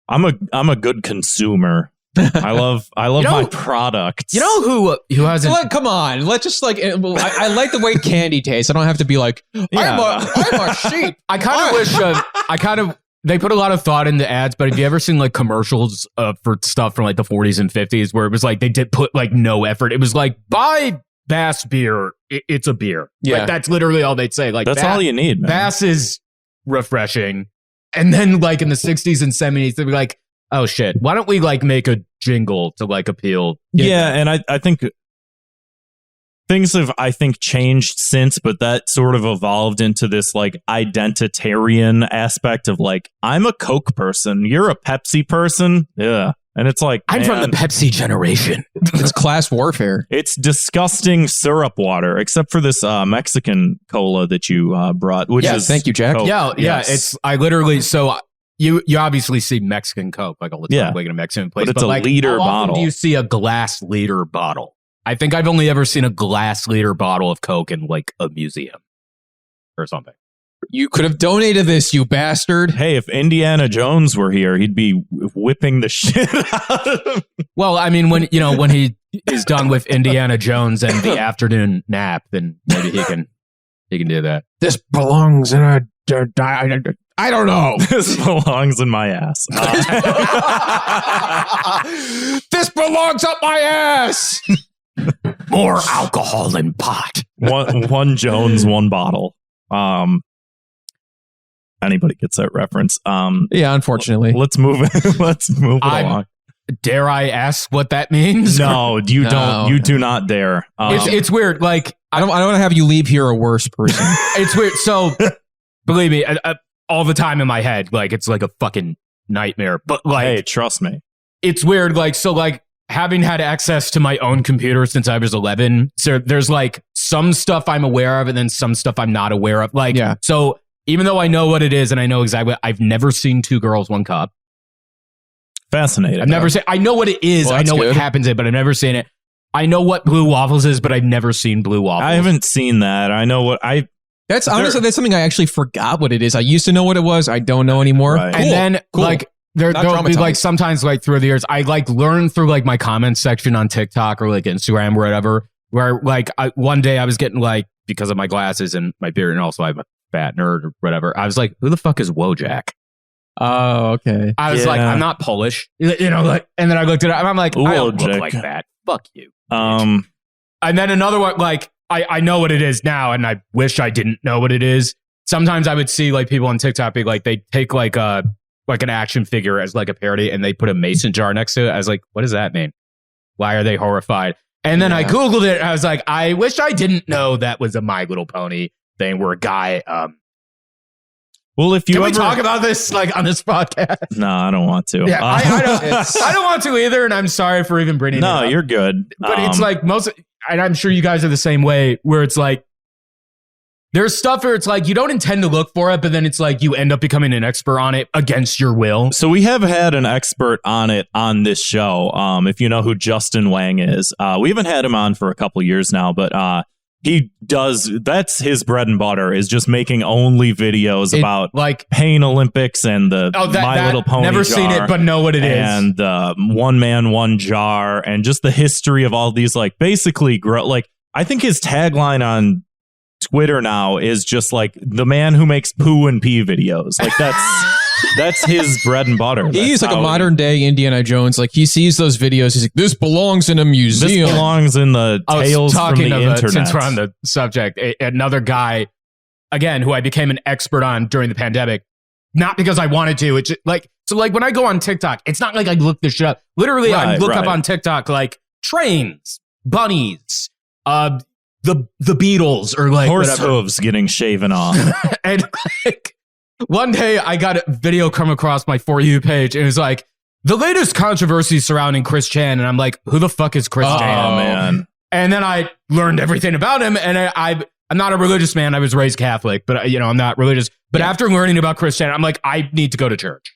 I'm a good consumer. I love my product. You know who hasn't? Like, come on, let's just like. I like the way candy tastes. I don't have to be like, I'm a sheep. I kind of wish. They put a lot of thought into ads, but have you ever seen like commercials for stuff from like the 40s and 50s where it was like they did put like no effort? It was like, buy Bass beer. It's a beer. Yeah, like, that's literally all they'd say. Like that's all you need, man. Bass is refreshing. And then like in the 60s and 70s, they'd be like, oh shit, why don't we like make a jingle to like appeal? Yeah, and I think things have, changed since, but that sort of evolved into this like identitarian aspect of like, I'm a Coke person, you're a Pepsi person. Yeah. And it's like, I'm from the Pepsi generation. It's class warfare. It's disgusting syrup water, except for this Mexican cola that you brought, which is thank you, Jack. Coke. Yeah. It's I literally you obviously see Mexican Coke like all the time, like in a Mexican place, but it's a like, liter how often bottle. do you see a glass liter bottle? I think I've only ever seen a glass liter bottle of Coke in like a museum or something. You could have donated this, you bastard. Hey, if Indiana Jones were here, he'd be whipping the shit out of him. Well, I mean, when he is done with Indiana Jones and the afternoon nap, then maybe he can do that. This belongs in a I don't know. This belongs in my ass. This belongs up my ass. More alcohol than pot. One Jones, one bottle. Anybody gets that reference? Yeah, unfortunately. Let's move along. Dare I ask what that means? No, you don't. You do not dare. It's weird. Like I don't want to have you leave here a worse person. It's weird. So believe me, all the time in my head, like it's like a fucking nightmare. But like, hey, trust me, it's weird. Like so, like having had access to my own computer since I was 11. So there's like some stuff I'm aware of, and then some stuff I'm not aware of. Like so. Even though I know what it is and I know exactly, I've never seen Two Girls, One Cup. Fascinating. I've never seen. I know what it is. Well, I know good. what happens in it, but I've never seen it. I know what Blue Waffles is, but I've never seen Blue Waffles. I haven't seen that. I know what I. That's honestly that's something I actually forgot what it is. I used to know what it was. I don't know anymore. Right. And then like there'll be like sometimes like through the years, I like learn through like my comments section on TikTok or like Instagram or whatever. Where like one day I was getting like because of my glasses and my beard and also I'm a fat nerd or whatever. I was like, who the fuck is Wojak? Oh, okay. I was like, I'm not Polish, like, and then I looked at it and I'm like, I don't look like that. Fuck you. And then another one, like, I know what it is now and I wish I didn't know what it is. Sometimes I would see like people on TikTok be like, they take like an action figure as like a parody and they put a mason jar next to it. I was like, what does that mean? Why are they horrified? And then I Googled it and I was like, I wish I didn't know that was a My Little Pony thing where a guy well, if you can we talk about this like on this podcast? No, I don't want to. Yeah, I don't want to either, and I'm sorry for even bringing it up. No, you're good. But it's like and I'm sure you guys are the same way, where it's like There's stuff where it's like you don't intend to look for it, but then it's like you end up becoming an expert on it against your will. So we have had an expert on it on this show. If you know who Justin Wang is, we haven't had him on for a couple years now, but that's his bread and butter, is just making only videos about like Pain Olympics and the My Little Pony never jar, seen it, but know what it is. And One Man, One Jar, and just the history of all these, like, basically I think his tagline on Twitter now is just like the man who makes poo and pee videos. Like that's his bread and butter. He's like a modern day Indiana Jones. Like he sees those videos, he's like, this belongs in a museum. This belongs in the tales from the internet. Since we're on the subject, another guy, again, who I became an expert on during the pandemic, not because I wanted to. It's just like when I go on TikTok, it's not like I look this shit up. Literally, I look up on TikTok like trains, bunnies, the Beatles, or like horse whatever. hooves getting shaven off. And like one day I got a video come across my For You page, and it was like the latest controversy surrounding Chris Chan, and I'm like, who the fuck is Chris Chan? Oh man. And then I learned everything about him, and I'm not a religious man. I was raised Catholic, but I'm not religious. But after learning about Chris Chan, I'm like, I need to go to church.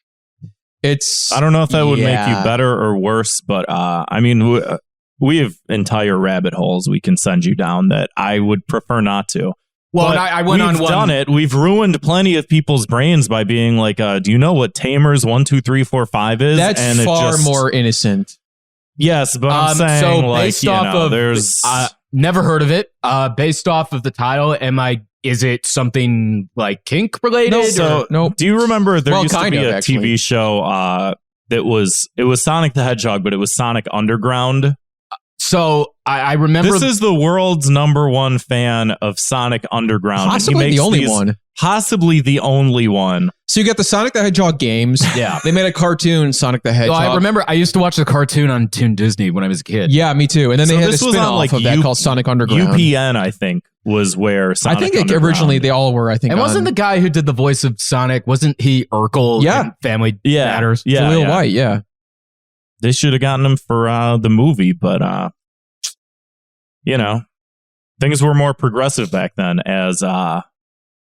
I don't know if that would make you better or worse, but I mean, we have entire rabbit holes we can send you down that I would prefer not to. Well, and I went on one. We've done it. We've ruined plenty of people's brains by being like, do you know what Tamers 1, 2, 3, 4, 5 is? That's far more innocent. Yes, but I'm saying, so like, based off of, there's never heard of it. Based off of the title, is it something like kink related? No. Do you remember there used to kind be of, a actually. TV show it was Sonic the Hedgehog, but it was Sonic Underground. So I remember this is the world's #1 fan of Sonic Underground. Possibly the only one. Possibly the only one. So you got the Sonic the Hedgehog games. Yeah. They made a cartoon, Sonic the Hedgehog. I remember I used to watch the cartoon on Toon Disney when I was a kid. Yeah, me too. And then they had a this was spin-off on, like, of that called Sonic Underground. UPN, I think, was where Sonic I think Underground. originally they all were, And wasn't the guy who did the voice of Sonic, wasn't he Urkel in Family Matters? Yeah, Jaleel White, yeah. They should have gotten him for the movie, but things were more progressive back then, as John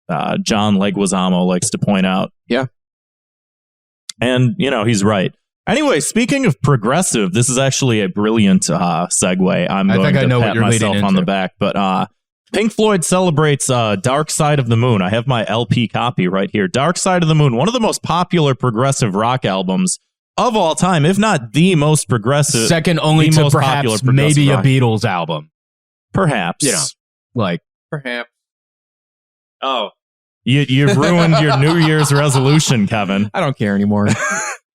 Leguizamo likes to point out. Yeah. And, he's right. Anyway, speaking of progressive, this is actually a brilliant segue. I think I know pat what you're myself on the back, but Pink Floyd celebrates Dark Side of the Moon. I have my LP copy right here. Dark Side of the Moon, one of the most popular progressive rock albums of all time, if not the most progressive. Second only to perhaps maybe a Beatles album. Perhaps. Perhaps. Oh. You ruined your New Year's resolution, Kevin. I don't care anymore.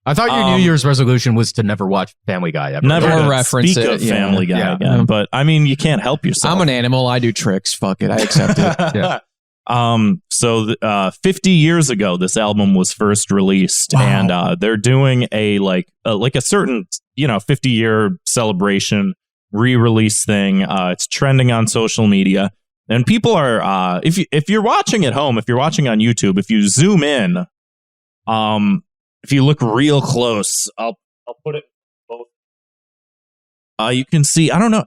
I thought your New Year's resolution was to never watch Family Guy ever. Never Or reference speak it. of Family Guy again. But, I mean, you can't help yourself. I'm an animal. I do tricks. Fuck it. I accept it. So 50 years ago, this album was first released, and they're doing a certain 50-year celebration re-release thing. It's trending on social media, and people are if you're watching at home, if you're watching on YouTube, if you zoom in, if you look real close, I'll put it both. You can see. I don't know.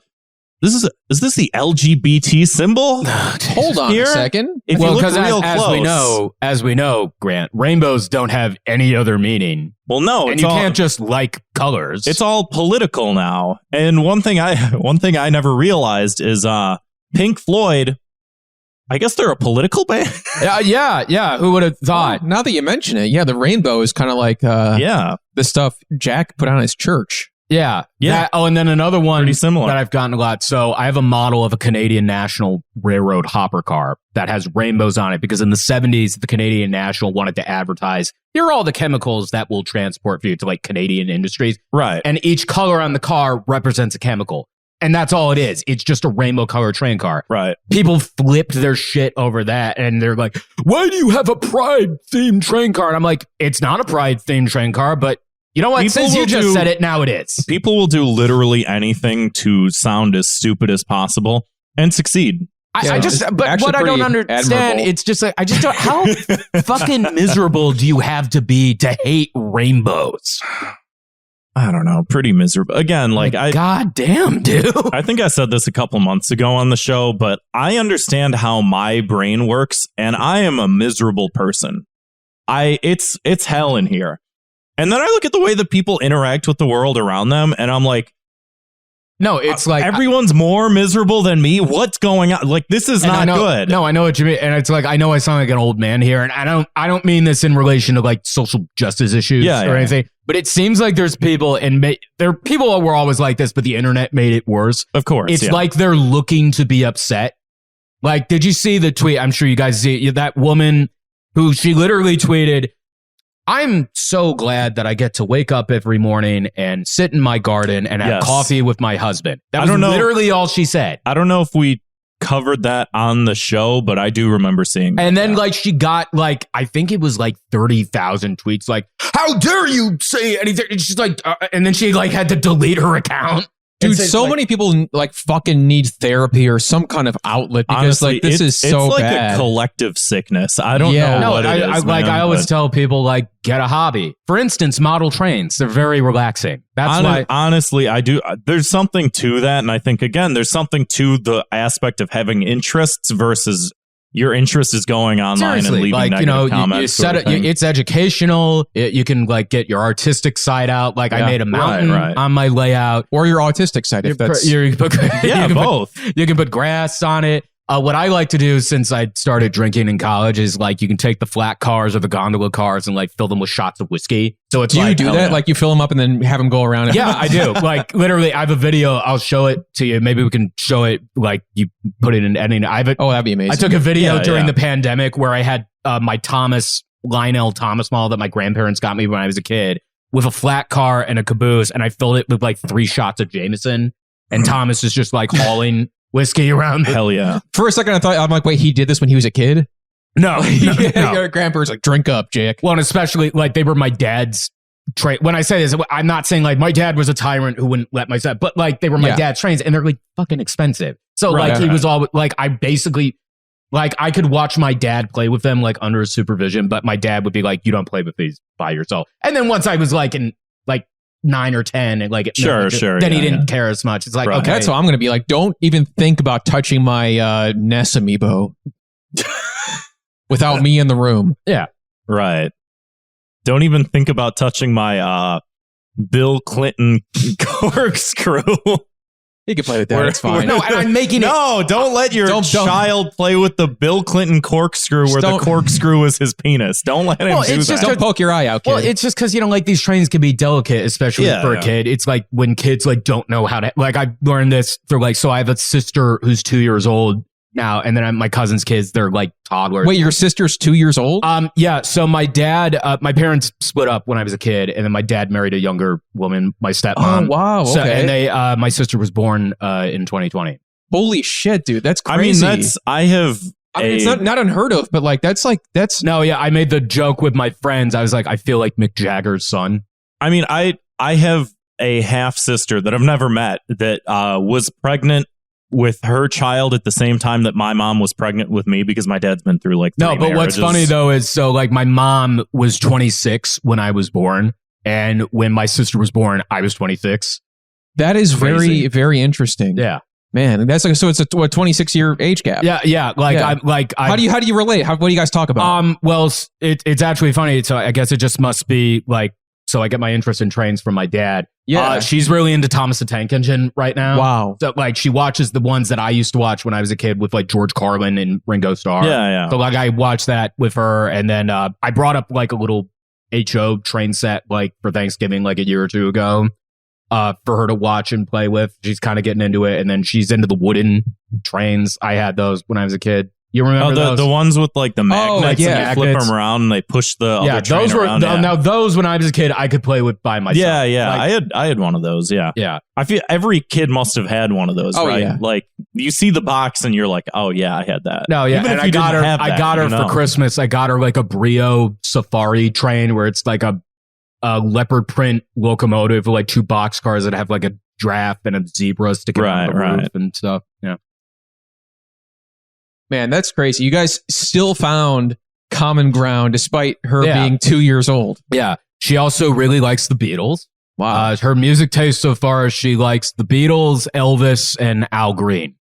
Is this the LGBT symbol? Hold on a second. If you look real close, as we know, Grant, rainbows don't have any other meaning. Well, no, and you can't just like colors. It's all political now. And one thing I never realized is Pink Floyd. I guess they're a political band. Yeah. Who would have thought? Well, now that you mention it, the rainbow is kind of like the stuff Jack put on his church. Yeah. And then another one pretty similar that I've gotten a lot. So I have a model of a Canadian National Railroad hopper car that has rainbows on it because in the 70s, the Canadian National wanted to advertise, here are all the chemicals that will transport for you to like Canadian industries. Right. And each color on the car represents a chemical. And that's all it is. It's just a rainbow color train car. Right. People flipped their shit over that. And they're like, why do you have a pride themed train car? And I'm like, it's not a pride themed train car, but you know what? Since you just said it, now it is. People will do literally anything to sound as stupid as possible and succeed. But what I don't understand, admirable. it's just like, I just don't, how fucking miserable do you have to be to hate rainbows? I don't know, pretty miserable. Again, God damn, dude. I think I said this a couple months ago on the show, but I understand how my brain works, and I am a miserable person. It's hell in here. And then I look at the way that people interact with the world around them, and I'm like, no, it's like everyone's more miserable than me. What's going on? Like, this is not good. No, I know what you mean. And it's like, I know I sound like an old man here, and I don't mean this in relation to like social justice issues or anything. But it seems like there's people, and there are people who were always like this, but the internet made it worse. Of course. It's like they're looking to be upset. Like, did you see the tweet? I'm sure you guys see it. That woman who she literally tweeted, "I'm so glad that I get to wake up every morning and sit in my garden and have coffee with my husband." That was literally all she said. I don't know if we covered that on the show, but I do remember seeing and then like she got like, I think it was like 30,000 tweets like, "How dare you say anything?" And she's like, and then she like had to delete her account. Dude, so many people like fucking need therapy or some kind of outlet because honestly, like this is so it's like bad. A collective sickness. I don't know what it is. I always tell people like, get a hobby. For instance, model trains. They're very relaxing. That's why. Honestly, I do. There's something to that, and I think again, there's something to the aspect of having interests versus your interest is going online and leaving negative comments. It's educational. You can like get your artistic side out. Like I made a mountain on my layout, or your autistic side. If that's both. You can put grass on it. What I like to do since I started drinking in college is like you can take the flat cars or the gondola cars and like fill them with shots of whiskey. So it's you do that? Like you fill them up and then have them go around? Yeah, I do. Like literally, I have a video. I'll show it to you. Maybe we can show it. Like you put it in editing. That'd be amazing. I took a video during the pandemic where I had my Lionel Thomas model that my grandparents got me when I was a kid with a flat car and a caboose, and I filled it with like 3 shots of Jameson, and Thomas is just like hauling whiskey around. Hell yeah. For a second, I'm like, wait, he did this when he was a kid? No. Your grandparents like, drink up, Jake. Well, and especially like they were my dad's train. When I say this, I'm not saying like my dad was a tyrant who wouldn't let my son, but like they were my dad's trains and they're like fucking expensive. So he was all like, I basically like I could watch my dad play with them like under his supervision, but my dad would be like, you don't play with these by yourself. And then once I was like in like 9 or 10 and like then he didn't care as much. It's like okay, that's how I'm gonna be like, don't even think about touching my Ness amiibo without me in the room. Yeah, right. Don't even think about touching my Bill Clinton corkscrew. You can play with that. It's fine. No, and I'm making it. No, don't let your child play with the Bill Clinton corkscrew where the corkscrew is his penis. Don't let him do that. Don't poke your eye out, kid. Well, it's just because, like these trains can be delicate, especially for a kid. It's like when kids like don't know how to, like I learned this through like, so I have a sister who's 2 years old now, and then my cousin's kids, they're like toddlers. Wait, your sister's 2 years old? Yeah. So my dad, my parents split up when I was a kid, and then my dad married a younger woman, my stepmom. Oh wow! Okay. So, and they, my sister was born in 2020. Holy shit, dude! That's crazy. I mean, it's not unheard of, but like that's. No, yeah. I made the joke with my friends. I was like, I feel like Mick Jagger's son. I mean, I have a half sister that I've never met that was pregnant with her child at the same time that my mom was pregnant with me, because my dad's been through like 3 No, but marriages. What's funny though is, so like my mom was 26 when I was born, and when my sister was born, I was 26. That is very, very interesting. Yeah, man. That's like, so it's a 26-year age gap. Yeah. How do you relate? What do you guys talk about? Well, it's actually funny. So I guess it just must be like, so I get my interest in trains from my dad. Yeah. She's really into Thomas the Tank Engine right now. Wow. So like she watches the ones that I used to watch when I was a kid with like George Carlin and Ringo Starr. Yeah. So like I watched that with her, and then I brought up like a little HO train set like for Thanksgiving like a year or two ago for her to watch and play with. She's kind of getting into it, and then she's into the wooden trains. I had those when I was a kid. You remember those? The ones with like the magnets, and you flip them around and they push the other train those were around. Now those when I was a kid I could play with by myself. Yeah. Like, I had one of those. Yeah. I feel every kid must have had one of those, right? Yeah. Like you see the box and you're like, oh yeah, I had that. No, yeah. Even and if you I got her you know. for Christmas. I got her like a Brio Safari train where it's like a leopard print locomotive with like 2 boxcars that have like a giraffe and a zebra sticking out the roof and stuff. Yeah. Man, that's crazy. You guys still found common ground despite her being 2 years old. Yeah. She also really likes the Beatles. Wow. Her music taste so far is she likes the Beatles, Elvis, and Al Green.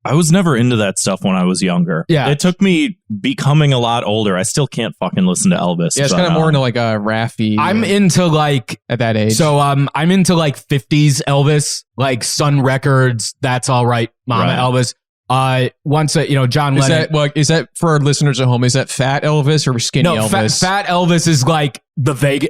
I was never into that stuff when I was younger. Yeah. It took me becoming a lot older. I still can't fucking listen to Elvis. Yeah, it's kind of more into like a Raffi. I'm into like at that age. So I'm into like 50s Elvis, like Sun Records, That's All Right, Mama Right. Elvis. Once John Lennon. Is that for our listeners at home? Is that fat Elvis or skinny Elvis? Fat Elvis is like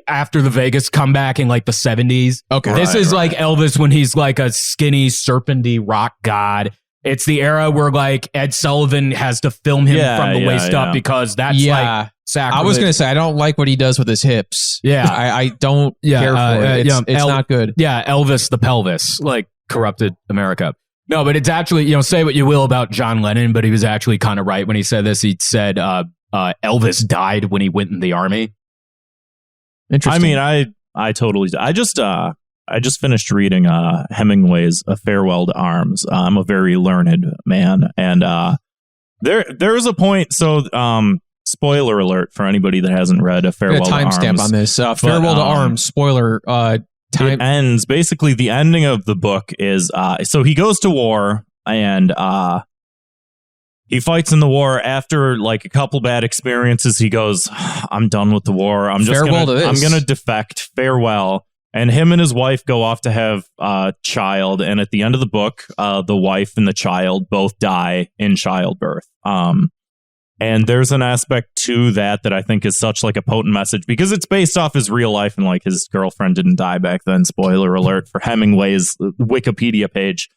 after the Vegas comeback in like the 70s. Okay. This is like Elvis when he's like a skinny, serpenty rock god. It's the era where like Ed Sullivan has to film him from the waist up because that's like sacrilege. I was going to say, I don't like what he does with his hips. Yeah. I don't care for it. It's not good. Yeah, Elvis the pelvis, like corrupted America. No, but it's actually, say what you will about John Lennon, but he was actually kind of right when he said this. He said Elvis died when he went in the army. Interesting. I mean, I totally. I just finished reading Hemingway's A Farewell to Arms. I'm a very learned man, and there was a point. So, spoiler alert for anybody that hasn't read A Farewell to Arms. Timestamp on this. Farewell to Arms. Spoiler. It ends basically. The ending of the book is so he goes to war and he fights in the war. After like a couple bad experiences, he goes, "I'm done with the war. I'm gonna defect. Farewell." And him and his wife go off to have a child. And at the end of the book, the wife and the child both die in childbirth. And there's an aspect to that I think is such like a potent message because it's based off his real life and like his girlfriend didn't die back then. Spoiler alert for Hemingway's Wikipedia page.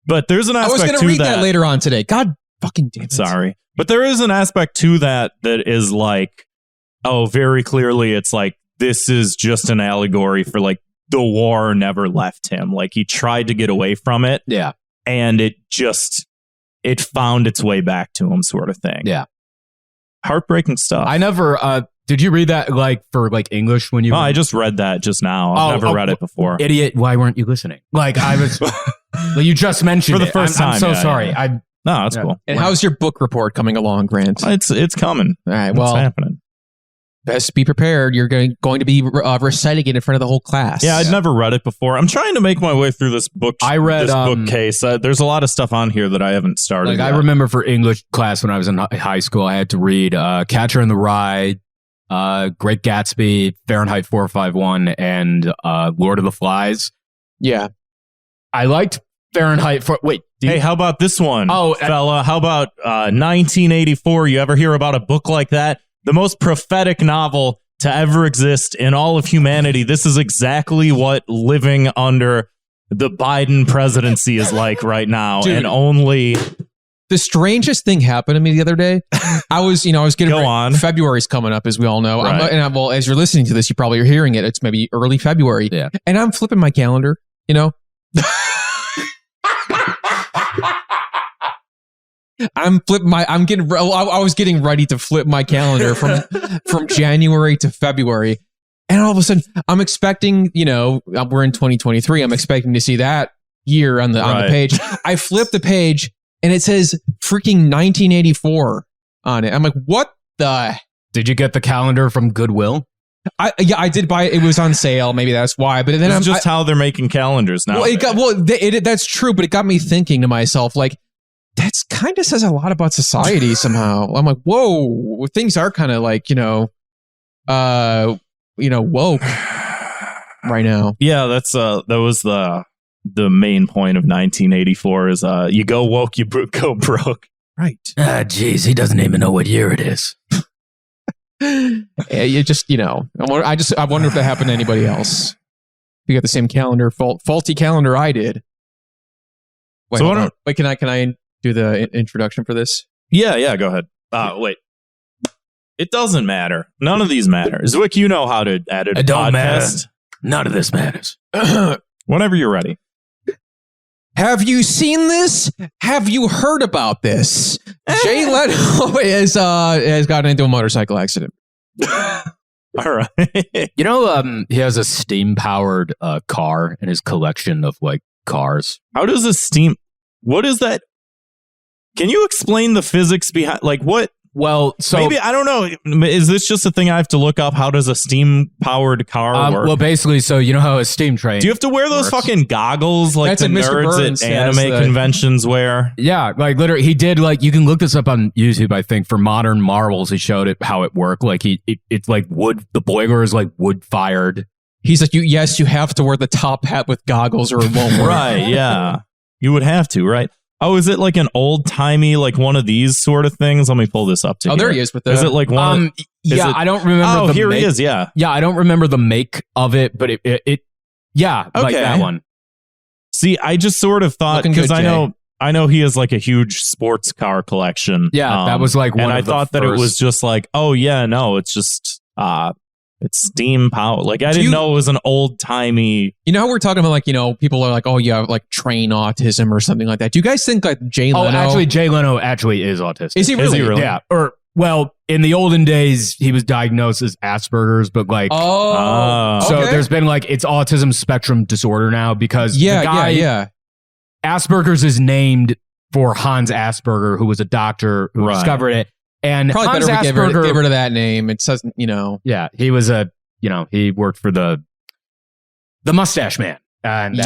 But there's an aspect to that. I was going to read that later on today. God fucking damn it. Sorry. But there is an aspect to that is like, very clearly it's like, this is just an allegory for like, the war never left him. Like he tried to get away from it. Yeah. And it found its way back to him sort of thing. Yeah. Heartbreaking stuff. I never, did you read that like for like English when you I just read that just now. I've never read it before. Idiot. Why weren't you listening? Like I was, well, you just mentioned for the first time. I'm so sorry. Yeah. No, that's cool. And how's your book report coming along, Grant? It's coming. All right. Well, it's happening. Best be prepared. You're going to be reciting it in front of the whole class. Yeah, I'd never read it before. I'm trying to make my way through this book. I read this bookcase. There's a lot of stuff on here that I haven't started. Like yet. I remember for English class when I was in high school, I had to read Catcher in the Rye, Great Gatsby, Fahrenheit 451, and Lord of the Flies. Yeah, I liked Fahrenheit. Hey, how about this one? Oh, fella, how about 1984? You ever hear about a book like that? The most prophetic novel to ever exist in all of humanity. This is exactly what living under the Biden presidency is like right now. Dude, and only the strangest thing happened to me the other day. I was getting on. February's coming up, as we all know. Right. Well, as you're listening to this, you probably are hearing it. It's maybe early February. Yeah. And I'm flipping my calendar, I was getting ready to flip my calendar from January to February. And all of a sudden I'm expecting, we're in 2023. I'm expecting to see that year on the page. I flip the page and it says freaking 1984 on it. I'm like, what the? Did you get the calendar from Goodwill? I did buy it. It was on sale. Maybe that's why. But then it's how they're making calendars now. That's true. But it got me thinking to myself, like, that's kind of says a lot about society somehow. I'm like, whoa, things are kind of like, woke right now. Yeah, that was the main point of 1984 is you go woke, you go broke. Right. Geez, he doesn't even know what year it is. You just, I wonder if that happened to anybody else. You got the same calendar, faulty calendar I did. Wait, can I do the introduction for this? Yeah, go ahead. Wait. It doesn't matter. None of these matter. Zwick, you know how to edit a podcast. Don't matter. None of this matters. Whenever you're ready. Have you seen this? Have you heard about this? Jay Leno has gotten into a motorcycle accident. All right. He has a steam-powered car in his collection of like cars. How does a steam? What is that? Can you explain the physics behind? Like what? Well, so maybe, I don't know. Is this just a thing I have to look up? How does a steam-powered car work? Well, basically, so you know how a steam train. Do you have to wear those fucking goggles like That's the what Mr. nerds Burns at anime conventions wear? Yeah, like literally, he did like, you can look this up on YouTube. I think for Modern Marvels, he showed it how it worked. Like it's like wood. The boiler is like wood fired. He's like, you have to wear the top hat with goggles or it won't work. Right? Yeah, you would have to, right? Oh, is it like an old timey, like one of these sort of things? Let me pull this up to. Oh, there he is with the. Is it like one? Yeah, I don't remember. Oh, the here make. he is. Yeah, Yeah, I don't remember the make of it, but it yeah, like Okay. that one. See, I just sort of thought, Looking good, because Jay. I know he has like a huge sports car collection. Yeah, that was like one and of I the thought that it was first- just like, oh yeah, no, it's just it's steam power. Like I didn't know it was an old timey. You know how we're talking about like, people are like, oh yeah, like train autism or something like that. Do you guys think like Jay Leno? Oh, actually, Jay Leno actually is autistic. Is he really? Yeah. Or well, in the olden days, he was diagnosed as Asperger's, but like, so okay. there's been like it's autism spectrum disorder now because yeah, the guy, yeah. Asperger's is named for Hans Asperger, who was a doctor who discovered it. And Probably Hans better we Asperger, give rid of that name. It doesn't, yeah, he was he worked for the Mustache Man, and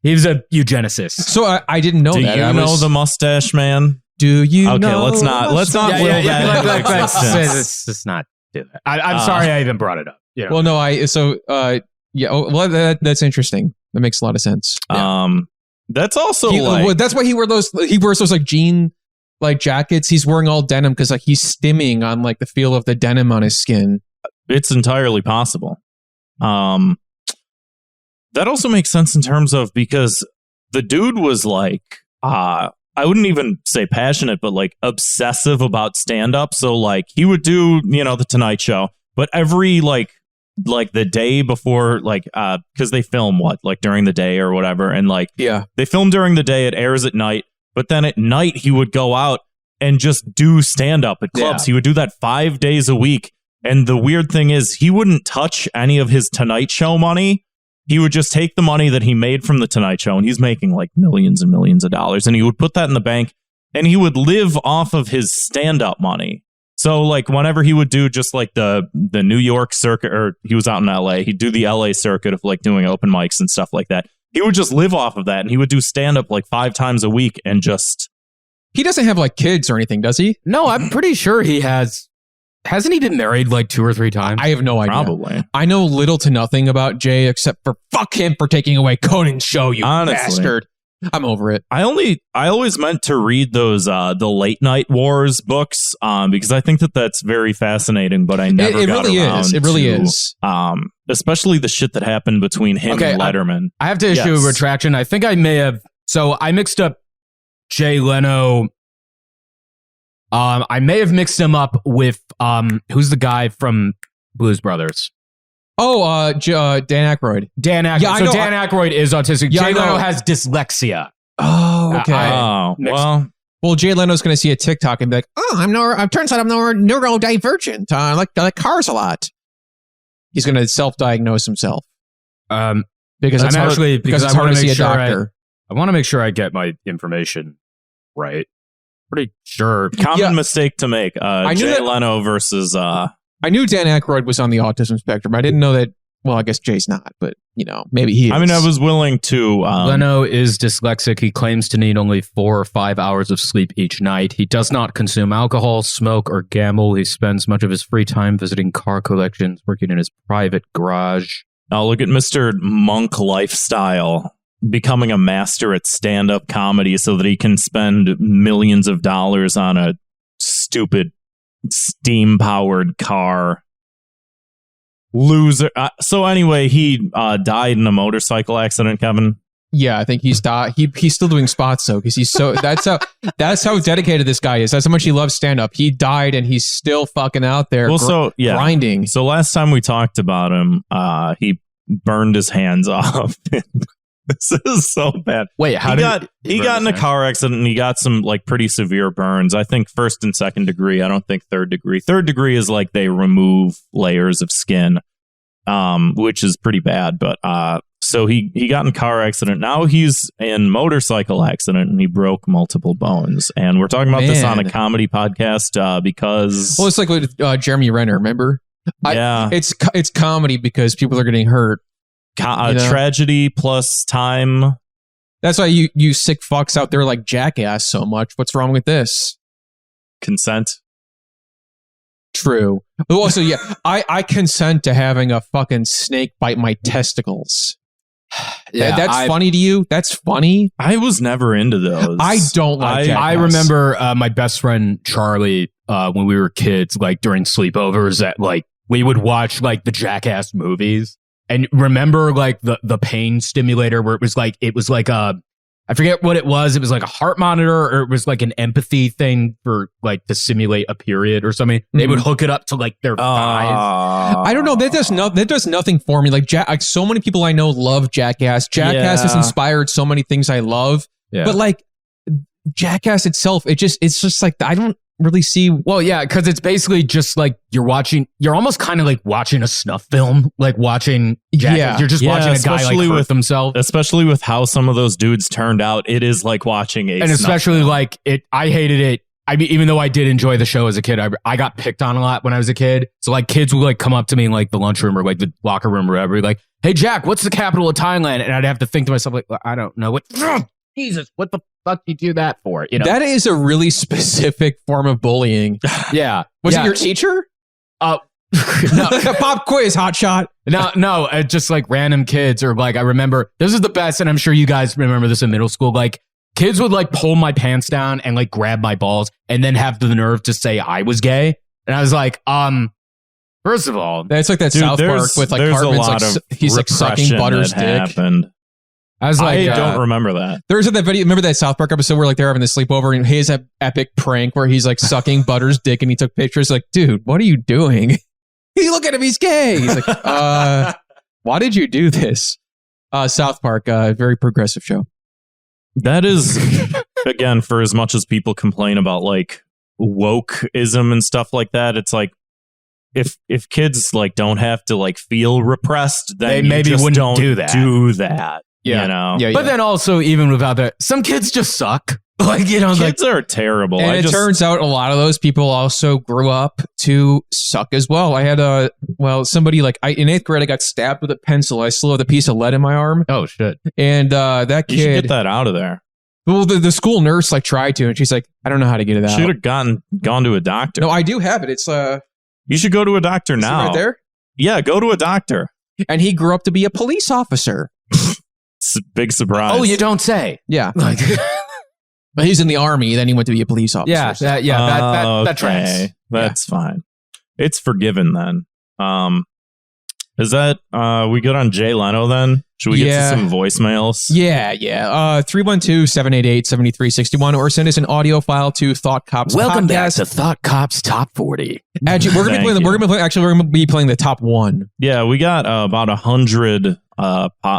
he was a eugenicist. So I didn't know Do that. you know the Mustache Man? Do you Okay, know? let's not will that into existence. Let's not do that. I'm sorry I even brought it up. You know? Well, no, that's interesting. That makes a lot of sense. That's also that's why he wears those like jean like jackets. He's wearing all denim because like he's stimming on like the feel of the denim on his skin. It's entirely possible. That also makes sense in terms of, because the dude was like, I wouldn't even say passionate, but like obsessive about stand-up. So like he would do, the Tonight Show, but every like the day before, like, because they film during the day or whatever. And like, they film during the day, it airs at night, but then at night he would go out and just do stand-up at clubs. He would do that 5 days a week. And the weird thing is, he wouldn't touch any of his Tonight Show money. He would just take the money that he made from the Tonight Show, and he's making like millions and millions of dollars, and he would put that in the bank, and he would live off of his stand-up money. So like whenever he would do just like the New York circuit, or he was out in LA, he'd do the LA circuit of like doing open mics and stuff like that. He would just live off of that, and he would do stand-up like 5 times a week and just... He doesn't have like kids or anything, does he? No, I'm pretty sure he has. Hasn't he been married like 2 or 3 times? I have no idea. Probably. I know little to nothing about Jay except for fuck him for taking away Conan's show, you bastard. I'm over it. I always meant to read those the Late Night Wars books because I think that's very fascinating, but I never got really around is. It really is. Especially the shit that happened between him and Letterman. I have to issue a retraction. I think I may have. So I mixed up Jay Leno. I may have mixed him up with who's the guy from Blues Brothers? Oh, Dan Aykroyd. Dan Aykroyd. Yeah, so Dan Aykroyd is autistic. Yeah, Jay Leno has dyslexia. Oh, okay. Well, Jay Leno's going to see a TikTok and be like, "Oh, turns out I'm neurodivergent. I like cars a lot." He's going to self-diagnose himself. Because it's I'm hard, actually because it's hard to see a doctor. I want to make sure I get my information right. Pretty sure. Common mistake to make. Jay Leno versus... I knew Dan Aykroyd was on the autism spectrum. I didn't know that... Well, I guess Jay's not, but, maybe he is. I mean, I was willing to... Leno is dyslexic. He claims to need only 4 or 5 hours of sleep each night. He does not consume alcohol, smoke, or gamble. He spends much of his free time visiting car collections, working in his private garage. Oh, look at Mr. Monk Lifestyle, becoming a master at stand-up comedy so that he can spend millions of dollars on a stupid steam-powered car. Loser. So anyway, he died in a motorcycle accident, Kevin. Yeah, I think he's still doing spots though, because he's so that's how dedicated this guy is. That's how much he loves stand-up. He died and he's still fucking out there grinding. So last time we talked about him, he burned his hands off. This is so bad. Wait, he got in a car accident and he got some like pretty severe burns. I think 1st and 2nd degree. I don't think 3rd degree. 3rd degree is like they remove layers of skin, which is pretty bad. But So he got in a car accident. Now he's in motorcycle accident and he broke multiple bones. And we're talking about this on a comedy podcast because... Well, it's like with Jeremy Renner, remember? Yeah. It's comedy because people are getting hurt. Tragedy plus time. That's why you sick fucks out there like Jackass so much. What's wrong with this? Consent. True. Also, yeah, I consent to having a fucking snake bite my testicles. Yeah, that's funny to you? That's funny? I was never into those. I don't like Jackass. I remember my best friend Charlie, when we were kids, like during sleepovers, that like we would watch like the Jackass movies. And remember like the pain stimulator where it was like a, I forget what it was. It was like a heart monitor, or it was like an empathy thing for like to simulate a period or something. They would hook it up to like their thighs. I don't know. That does nothing for me. Like so many people I know love Jackass. Jackass has inspired so many things I love. Yeah. But like Jackass itself, it's just like I don't really see. Well, yeah, because it's basically just like you're almost kind of like watching a snuff film, like watching Jackass. Yeah. You're just watching a guy like hurt himself. Especially with how some of those dudes turned out, it is like watching a and especially film. Like it. I hated it. I mean, even though I did enjoy the show as a kid, I got picked on a lot when I was a kid. So like kids would like come up to me in like the lunchroom or like the locker room or whatever, like, "Hey Jack, what's the capital of Thailand?" And I'd have to think to myself like, well, I don't know. What? Jesus, what the fuck you do that for? You know, that is a really specific form of bullying. Yeah. Was it your teacher? No. Pop quiz, hotshot. No, just like random kids, or like I remember this is the best, and I'm sure you guys remember this in middle school. Like kids would like pull my pants down and like grab my balls, and then have the nerve to say I was gay, and I was like, first of all, it's like that South Park with like Cartman's like he's like sucking Butter's dick. Happened. I don't remember that. There's that video. Remember that South Park episode where like they're having this sleepover and his epic prank where he's like sucking Butter's dick and he took pictures. Like, dude, what are you doing? Hey, look at him. He's gay. He's like, why did you do this? South Park, very progressive show. That is, again, for as much as people complain about like wokeism and stuff like that, it's like if kids like don't have to like feel repressed, then they maybe just wouldn't don't do that. Yeah. You know? Yeah. But then also, even without that, some kids just suck. Like, you know, kids are terrible. And it turns out a lot of those people also grew up to suck as well. I had somebody like in 8th grade, I got stabbed with a pencil. I still have a piece of lead in my arm. Oh shit. And that kid, you should get that out of there. Well, the school nurse like tried to, and she's like, I don't know how to get it out. Should have gone to a doctor. No, I do have it. It's you should go to a doctor now. Right there? Yeah, go to a doctor. And he grew up to be a police officer. It's a big surprise. Oh, you don't say. Yeah. Like, but he's in the army, then he went to be a police officer. Yeah, so. that tracks. That's fine. It's forgiven then. Is that we good on Jay Leno then? Should we get to some voicemails? Yeah. 312-788-7361 or send us an audio file to Thought Cops Welcome Podcast. back to Thought Cops Top 40. Actually, we're gonna be playing the top one. Yeah, we got about 100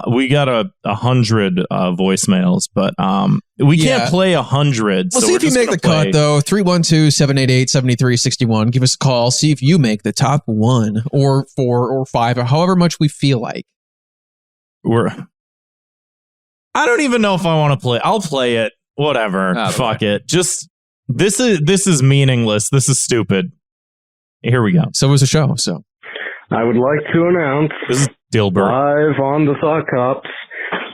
we got 100 voicemails, but we can't play 100. We'll see if you make the cut though. 312-788-7361. Give us a call. See if you make the top 1 or 4 or 5 or however much we feel like. I don't even know if I want to play. I'll play it. Whatever. Fuck it. Just this is meaningless. This is stupid. Here we go. So was the show. So I would like to announce this is Dilbert live on the Thought Cops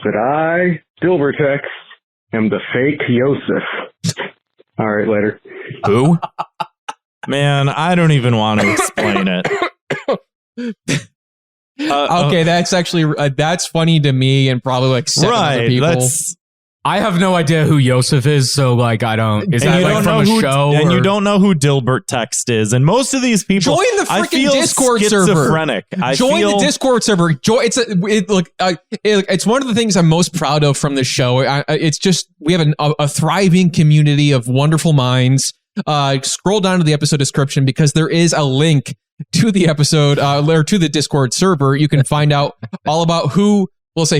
that I, Dilbertex, am the fake Yosef. All right, later. Who? Man, I don't even want to explain it. Okay, that's actually that's funny to me and probably like 7 other people. I have no idea who Yosef is, so like I don't. Is that like from a show? And you don't know who Dilbert Text is, and most of these people join the freaking Discord server. Join the Discord server. It's one of the things I'm most proud of from the show. It's just we have a thriving community of wonderful minds. Scroll down to the episode description because there is a link to the episode or to the Discord server. You can find out all about who was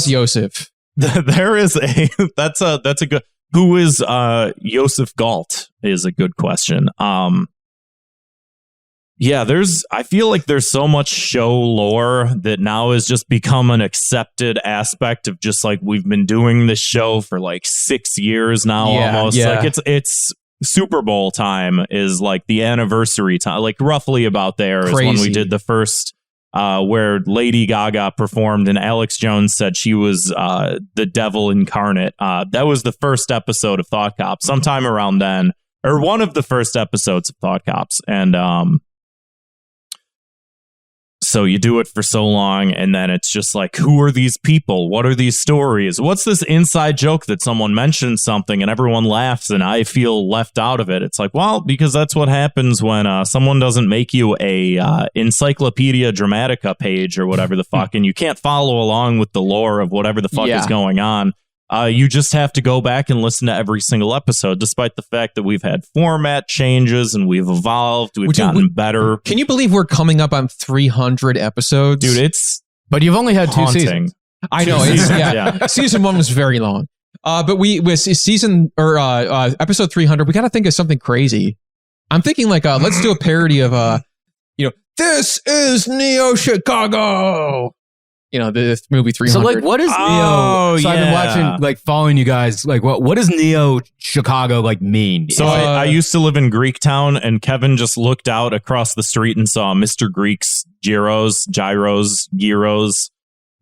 Yosef. There is that's a good. Who is Yosef Galt is a good question. Yeah, I feel like there's so much show lore that now has just become an accepted aspect of just like we've been doing this show for like 6 years now almost. Yeah. Like it's Super Bowl time is like the anniversary time, like roughly about there is when we did the first where Lady Gaga performed and Alex Jones said she was the devil incarnate. That was the first episode of Thought Cops sometime around then, or one of the first episodes of Thought Cops. And so you do it for so long, and then it's just like, who are these people? What are these stories? What's this inside joke that someone mentions something and everyone laughs and I feel left out of it? It's like, well, because that's what happens when someone doesn't make you a Encyclopedia Dramatica page or whatever the fuck, and you can't follow along with the lore of whatever the fuck is going on. You just have to go back and listen to every single episode, despite the fact that we've had format changes and we've evolved. We've gotten better. Can you believe we're coming up on 300 episodes? Dude, but you've only had haunting. 2 seasons. I know. Season 1 was very long. But episode 300, we got to think of something crazy. I'm thinking like, let's do a parody of, this is Neo Chicago. The movie 300. So, like, what is Neo? I've been watching, like, following you guys. Like, what does Neo Chicago, like, mean? So, I used to live in Greektown, and Kevin just looked out across the street and saw Mr. Greek's gyros,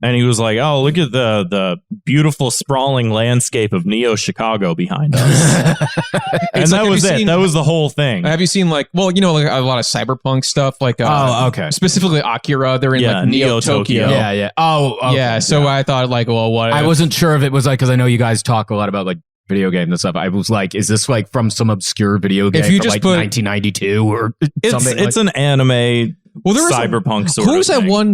and he was like, oh, look at the beautiful, sprawling landscape of Neo Chicago behind us. And that was it. That was the whole thing. Have you seen, like, like a lot of cyberpunk stuff? Like, okay. Specifically Akira. They're in, like, Neo Tokyo. Yeah. Oh, okay. Yeah, so I thought, like, well, what? I wasn't sure if it was, like, because I know you guys talk a lot about, like, video games and stuff. I was like, is this, like, from some obscure video game from, like, 1992 or something? It's an anime... Well, there was cyberpunk sort of thing. Who was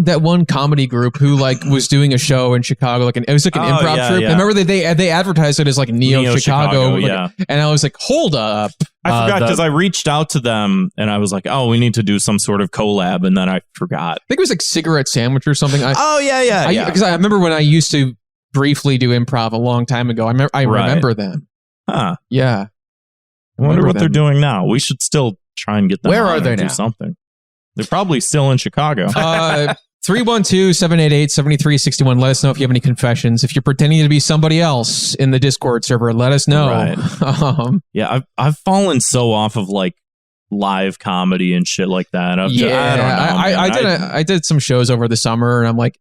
that one comedy group who like was doing a show in Chicago? It was like an improv troupe. Yeah. I remember they advertised it as like Neo Chicago. And I was like, hold up. I forgot because I reached out to them and I was like, oh, we need to do some sort of collab, and then I forgot. I think it was like Cigarette Sandwich or something. Yeah. Because I remember when I used to briefly do improv a long time ago. I remember them. Huh. Yeah. I wonder what they're doing now. We should still try and get them. Where are they now? Do something. They're probably still in Chicago. 312-788-7361. Let us know if you have any confessions. If you're pretending to be somebody else in the Discord server, let us know. Right. I've fallen so off of like live comedy and shit like that. I don't know. I did some shows over the summer, and I'm like,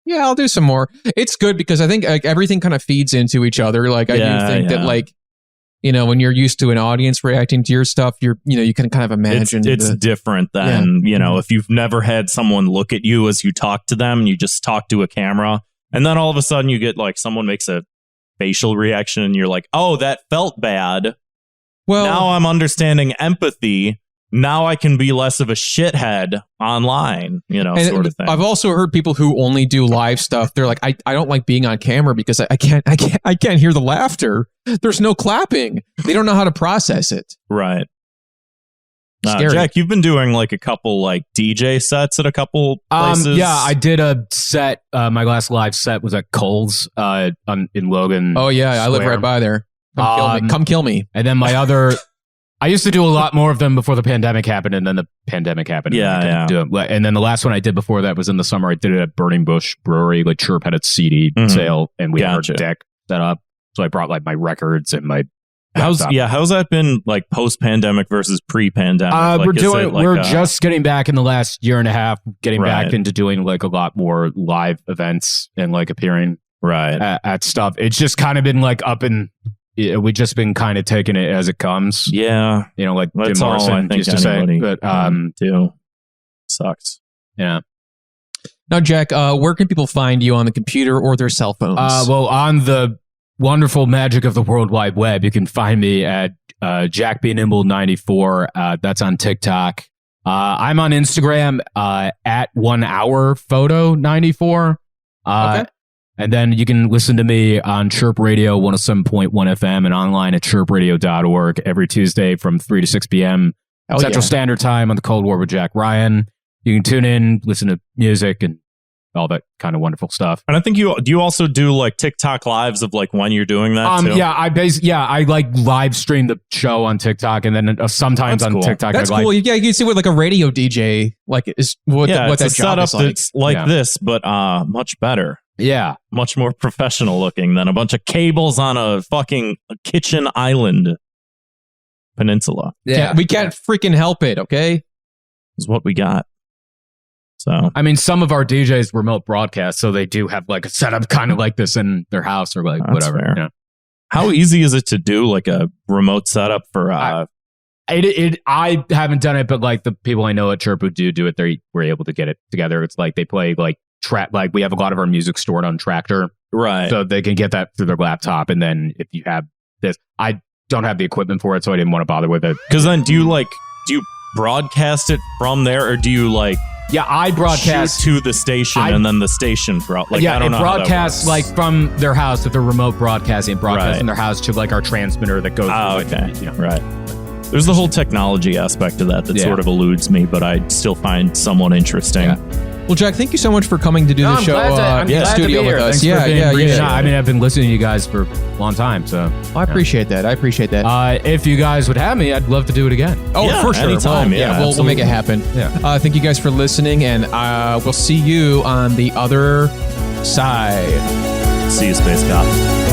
yeah, I'll do some more. It's good because I think like everything kind of feeds into each other. Like I do think that like, when you're used to an audience reacting to your stuff, you can kind of imagine it's different than, if you've never had someone look at you as you talk to them, and you just talk to a camera, and then all of a sudden you get like someone makes a facial reaction and you're like, oh, that felt bad. Well, now I'm understanding empathy. Now I can be less of a shithead online, sort of thing. I've also heard people who only do live stuff. They're like, I don't like being on camera because I can't hear the laughter. There's no clapping. They don't know how to process it. Right. Jack, you've been doing like a couple like DJ sets at a couple places. Yeah, I did a set. My last live set was at Coles in Logan. Oh yeah, Square. I live right by there. Come kill me. And then my other. I used to do a lot more of them before the pandemic happened, and then the pandemic happened. And do it. And then the last one I did before that was in the summer. I did it at Burning Bush Brewery. Like Chirp had its CD sale, and we had our deck set up. So I brought like my records and my. How's that been like post pandemic versus pre pandemic? We're just getting back in the last year and a half, getting back into doing like a lot more live events and like appearing at stuff. It's just kind of been like up and. We've just been kind of taking it as it comes. Yeah. Like that's Jim Morrison used to say. But do. Sucks. Yeah. Now, Jack, where can people find you on the computer or their cell phones? Well, on the wonderful magic of the World Wide Web, you can find me at JackBNimble94. That's on TikTok. I'm on Instagram at 1 hour photo 94. Okay. And then you can listen to me on Chirp Radio 107.1 FM and online at chirpradio.org every Tuesday from 3 to 6 p.m. Central Standard Time on the Cold War with Jack Ryan. You can tune in, listen to music and all that kind of wonderful stuff. And I think you also do like TikTok lives of like when you're doing that too? Yeah, I like live stream the show on TikTok, and then sometimes That's on cool. TikTok. That's cool. Yeah, you can see what like a radio DJ like is what it's that a job setup is like. that's like this, but much better. Yeah. Much more professional looking than a bunch of cables on a fucking kitchen island peninsula. Yeah, we can't freaking help it. Okay, is what we got. So I mean, some of our DJs remote broadcast, so they do have like a setup kind of like this in their house or like whatever. Fair. Yeah. How easy is it to do like a remote setup for? I haven't done it, but like the people I know at Chirp who do it, they were able to get it together. It's like they play like like we have a lot of our music stored on Tractor, right? So they can get that through their laptop, and then if you have this, I don't have the equipment for it, so I didn't want to bother with it. Because then do you broadcast it from there, or do you like? Yeah, I broadcast to the station, and then the station I don't know broadcasts like from their house if they're remote broadcasting, right. in their house to like our transmitter that goes. Right. There's the whole technology aspect of that sort of eludes me, but I still find somewhat interesting. Yeah. Well, Jack, thank you so much for coming to do the show in the studio with us. Yeah. I mean, I've been listening to you guys for a long time, so I appreciate that. If you guys would have me, I'd love to do it again. Oh, for sure. Anytime. We'll make it happen. Yeah. Thank you guys for listening, and we'll see you on the other side. See you, Space Cop.